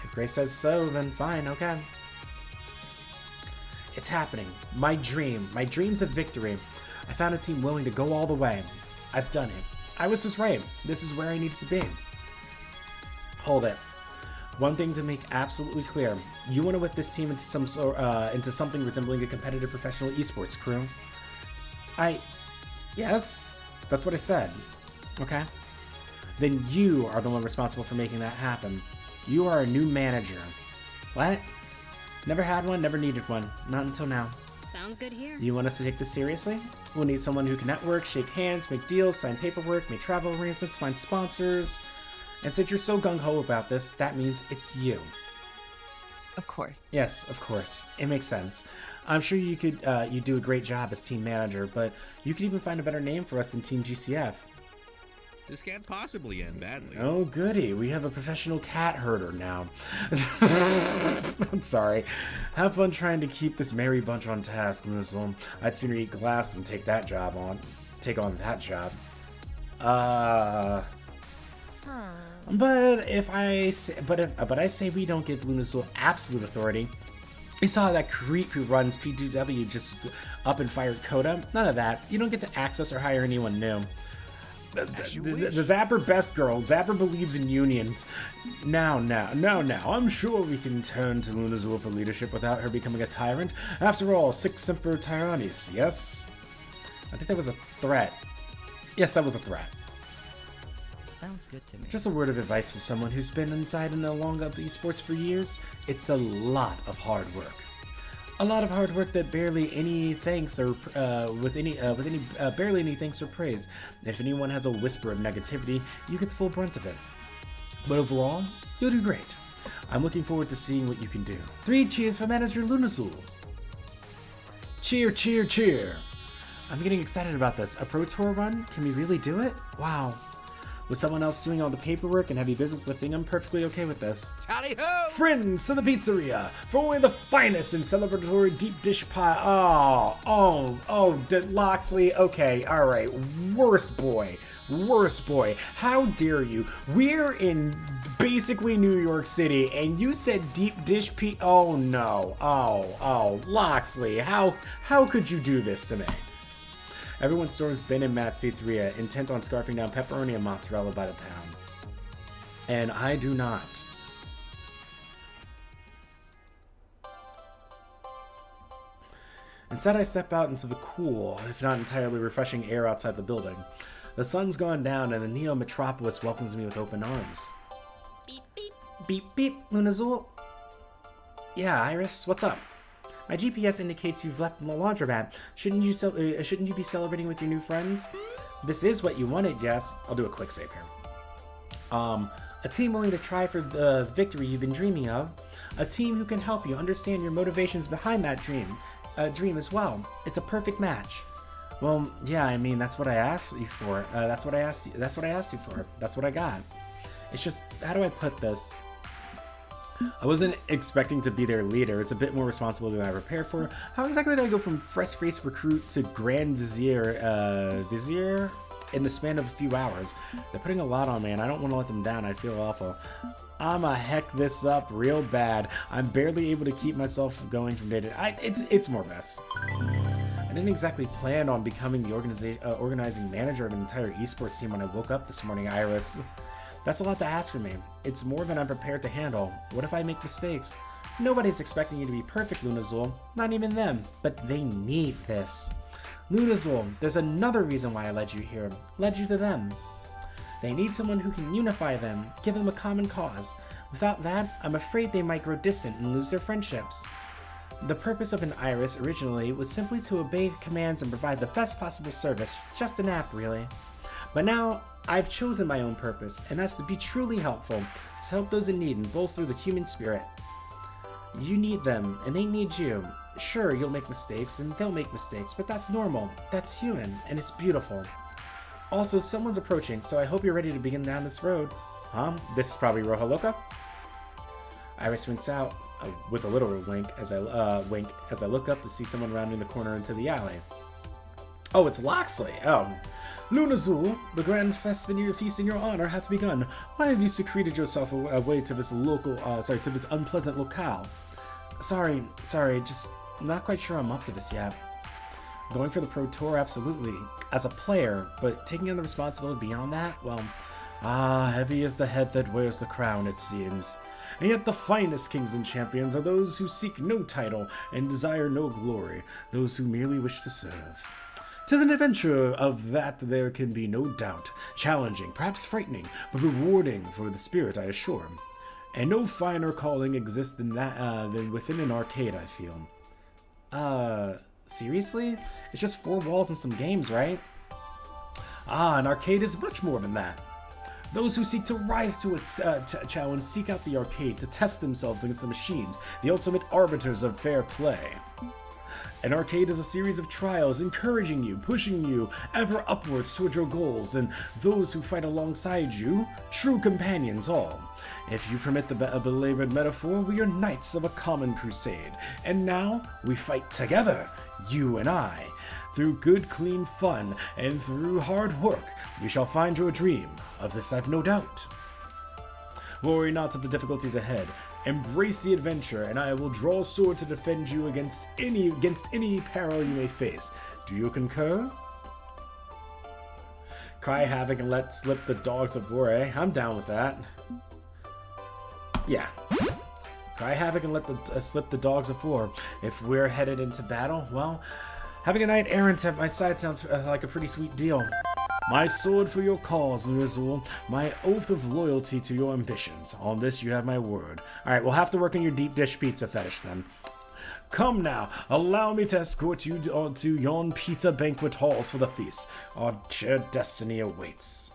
If Grace says so, then fine, okay. It's happening. My dreams of victory. I found a team willing to go all the way. I've done it. Iris was right. This is where I need to be. Hold it. One thing to make absolutely clear. You want to whip this team into something resembling a competitive professional esports crew? Yes? That's what I said. Okay? Then you are the one responsible for making that happen. You are a new manager. What? Never had one, never needed one. Not until now. Sounds good here. You want us to take this seriously? We'll need someone who can network, shake hands, make deals, sign paperwork, make travel arrangements, find sponsors. And since you're so gung-ho about this, that means it's you. Of course. Yes, of course. It makes sense. I'm sure you could you do a great job as team manager, but you could even find a better name for us than Team GCF. This can't possibly end badly. Oh, goody. We have a professional cat herder now. I'm sorry. Have fun trying to keep this merry bunch on task, Muslim. I'd sooner eat glass than take on that job. But I say we don't give Lunazul absolute authority. We saw that creep who runs P2W just up and fired Coda. None of that. You don't get to access or hire anyone new. The Zapper best girl. Zapper believes in unions. Now. I'm sure we can turn to Lunazul for leadership without her becoming a tyrant. After all, Sic Semper Tyrannis, yes? I think that was a threat. Yes, that was a threat. Sounds good to me. Just a word of advice from someone who's been inside and along of esports for years. It's a lot of hard work. A lot of hard work that barely any thanks or barely any thanks or praise. If anyone has a whisper of negativity, you get the full brunt of it. But overall, you'll do great. I'm looking forward to seeing what you can do. 3 cheers for Manager Lunazul. Cheer, cheer, cheer. I'm getting excited about this. A Pro Tour run? Can we really do it? Wow. With someone else doing all the paperwork and heavy business lifting, I'm perfectly okay with this. Tally-ho! Friends to the pizzeria for only the finest in celebratory deep dish pie. Loxley. Okay, all right. Worst boy. How dare you? We're in basically New York City, and you said deep dish pie. Oh no. Loxley. How could you do this to me? Everyone storms Ben and Matt's pizzeria, intent on scarfing down pepperoni and mozzarella by the pound. And I do not. Instead, I step out into the cool, if not entirely refreshing air outside the building. The sun's gone down, and the Neo Metropolis welcomes me with open arms. Beep, beep. Beep, beep, Lunazul. Yeah, Iris, what's up? My GPS indicates you've left the laundromat. Shouldn't you be celebrating with your new friends? This is what you wanted, yes. I'll do a quick save here. A team willing to try for the victory you've been dreaming of. A team who can help you understand your motivations behind that dream as well. It's a perfect match. Well, yeah, I mean, that's what I asked you for. That's what I asked you for. That's what I got. It's just, how do I put this? I wasn't expecting to be their leader. It's a bit more responsible than I prepared for. How exactly did I go from fresh-faced recruit to Grand Vizier in the span of a few hours? They're putting a lot on me, and I don't want to let them down. I'd feel awful. I'ma heck this up real bad. I'm barely able to keep myself going from day to day. It's more mess. I didn't exactly plan on becoming the organizing manager of an entire esports team when I woke up this morning, Iris. That's a lot to ask for me. It's more than I'm prepared to handle. What if I make mistakes? Nobody's expecting you to be perfect, Lunazul. Not even them. But they need this. Lunazul, there's another reason why I led you here. Led you to them. They need someone who can unify them, give them a common cause. Without that, I'm afraid they might grow distant and lose their friendships. The purpose of an Iris originally was simply to obey commands and provide the best possible service. Just an app, really. But now, I've chosen my own purpose, and that's to be truly helpful, to help those in need and bolster the human spirit. You need them, and they need you. Sure, you'll make mistakes, and they'll make mistakes, but that's normal. That's human, and it's beautiful. Also, someone's approaching, so I hope you're ready to begin down this road. Huh? This is probably Roja Loca? Iris winks out, with a literal wink, as I look up to see someone rounding the corner into the alley. Oh, it's Loxley! Oh. Lunazul, the grand feast in your honor hath begun. Why have you secreted yourself away to this to this unpleasant locale? Sorry, just not quite sure I'm up to this yet. Going for the Pro Tour, absolutely, as a player, but taking on the responsibility beyond that, well, heavy is the head that wears the crown, it seems. And yet the finest kings and champions are those who seek no title and desire no glory, those who merely wish to serve. 'Tis an adventure of that there can be no doubt, challenging, perhaps frightening, but rewarding for the spirit, I assure. And no finer calling exists than within an arcade, I feel. Seriously? It's just 4 walls and some games, right? Ah, an arcade is much more than that. Those who seek to rise to its challenge seek out the arcade to test themselves against the machines, the ultimate arbiters of fair play. An arcade is a series of trials encouraging you, pushing you ever upwards toward your goals, and those who fight alongside you, true companions all. If you permit the belabored metaphor, we are knights of a common crusade, and now we fight together, you and I. Through good, clean fun, and through hard work, we shall find your dream. Of this I've no doubt. Worry not of the difficulties ahead. Embrace the adventure, and I will draw a sword to defend you against any peril you may face. Do you concur? Cry havoc and let slip the dogs of war, eh? I'm down with that. Yeah. Cry havoc and let slip the dogs of war. If we're headed into battle, well, having a knight errant at my side sounds like a pretty sweet deal. My sword for your cause, Lunazul. My oath of loyalty to your ambitions. On this you have my word. Alright, we'll have to work on your deep dish pizza fetish then. Come now, allow me to escort you to yon pizza banquet halls for the feast. Our shared destiny awaits.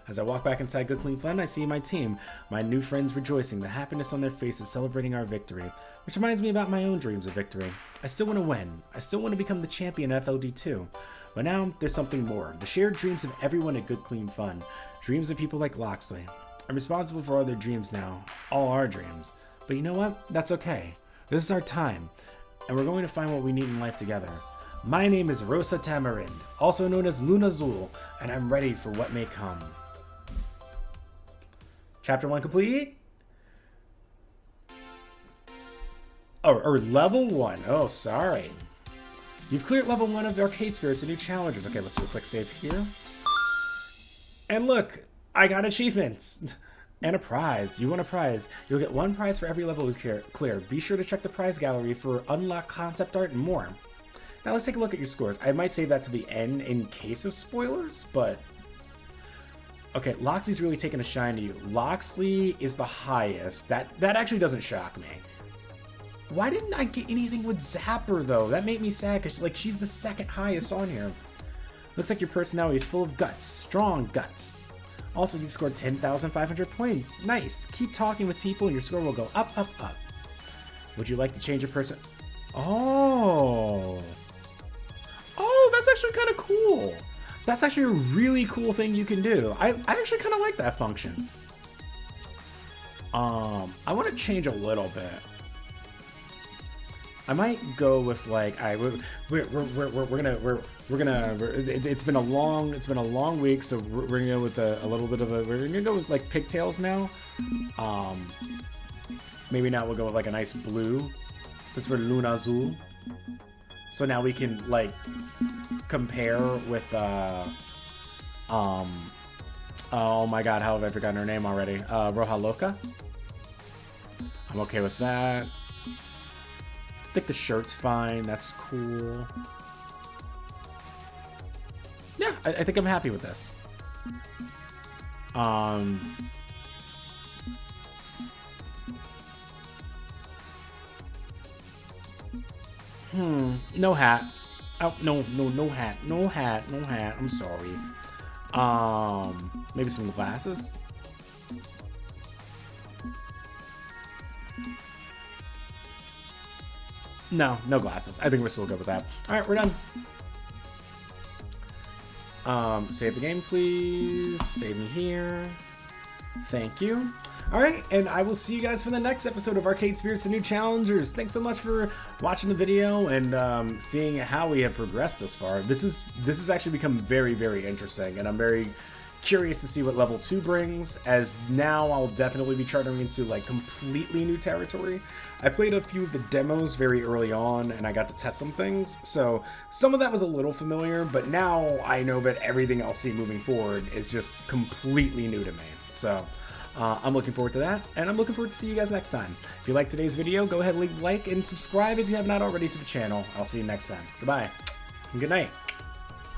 As I walk back inside Good Clean Fun, I see my team, my new friends rejoicing, the happiness on their faces celebrating our victory, which reminds me about my own dreams of victory. I still want to win. I still want to become the champion FLD2. But now, there's something more. The shared dreams of everyone at Good Clean Fun. Dreams of people like Loxley. I'm responsible for all their dreams now. All our dreams. But you know what? That's okay. This is our time. And we're going to find what we need in life together. My name is Rosa Tamarind, also known as Lunazul, and I'm ready for what may come. Chapter 1 complete? Or level 1. Oh, sorry. You've cleared level 1 of the Arcade Spirits and new challenges. Okay, let's do a quick save here. And look, I got achievements. And a prize. You want a prize. You'll get 1 prize for every level you clear. Be sure to check the prize gallery for unlocked concept art and more. Now let's take a look at your scores. I might save that to the end in case of spoilers, but... Okay, Loxley's really taking a shine to you. Loxley is the highest. That actually doesn't shock me. Why didn't I get anything with Zapper, though? That made me sad, because like, she's the second highest on here. Looks like your personality is full of guts. Strong guts. Also, you've scored 10,500 points. Nice. Keep talking with people and your score will go up, up, up. Would you like to change your person? Oh. Oh, that's actually kind of cool. That's actually a really cool thing you can do. I actually kind of like that function. I want to change a little bit. I might go with like it's been a long week, so we're gonna go with a little bit of we're gonna go with like pigtails now. Maybe now we'll go with like a nice blue since we're Lunazul. So now we can like compare with oh my god, how have I forgotten her name already? Roja Loca. I'm okay with that. I think the shirt's fine. That's cool. Yeah, I think I'm happy with this. No hat. Oh, no hat. No hat. I'm sorry. Maybe some glasses? No glasses. I think we're still good with that. Alright, we're done. Save the game, please. Save me here. Thank you. Alright, and I will see you guys for the next episode of Arcade Spirits and New Challengers. Thanks so much for watching the video and seeing how we have progressed this far. This has actually become very, very interesting, and I'm very curious to see what level 2 brings, as now I'll definitely be charting into like completely new territory. I played a few of the demos very early on and I got to test some things, so some of that was a little familiar, but now I know that everything I'll see moving forward is just completely new to me. So I'm looking forward to that, and I'm looking forward to see you guys next time. If you liked today's video, go ahead and leave a like and subscribe if you have not already to the channel. I'll see you next time. Goodbye, and good night.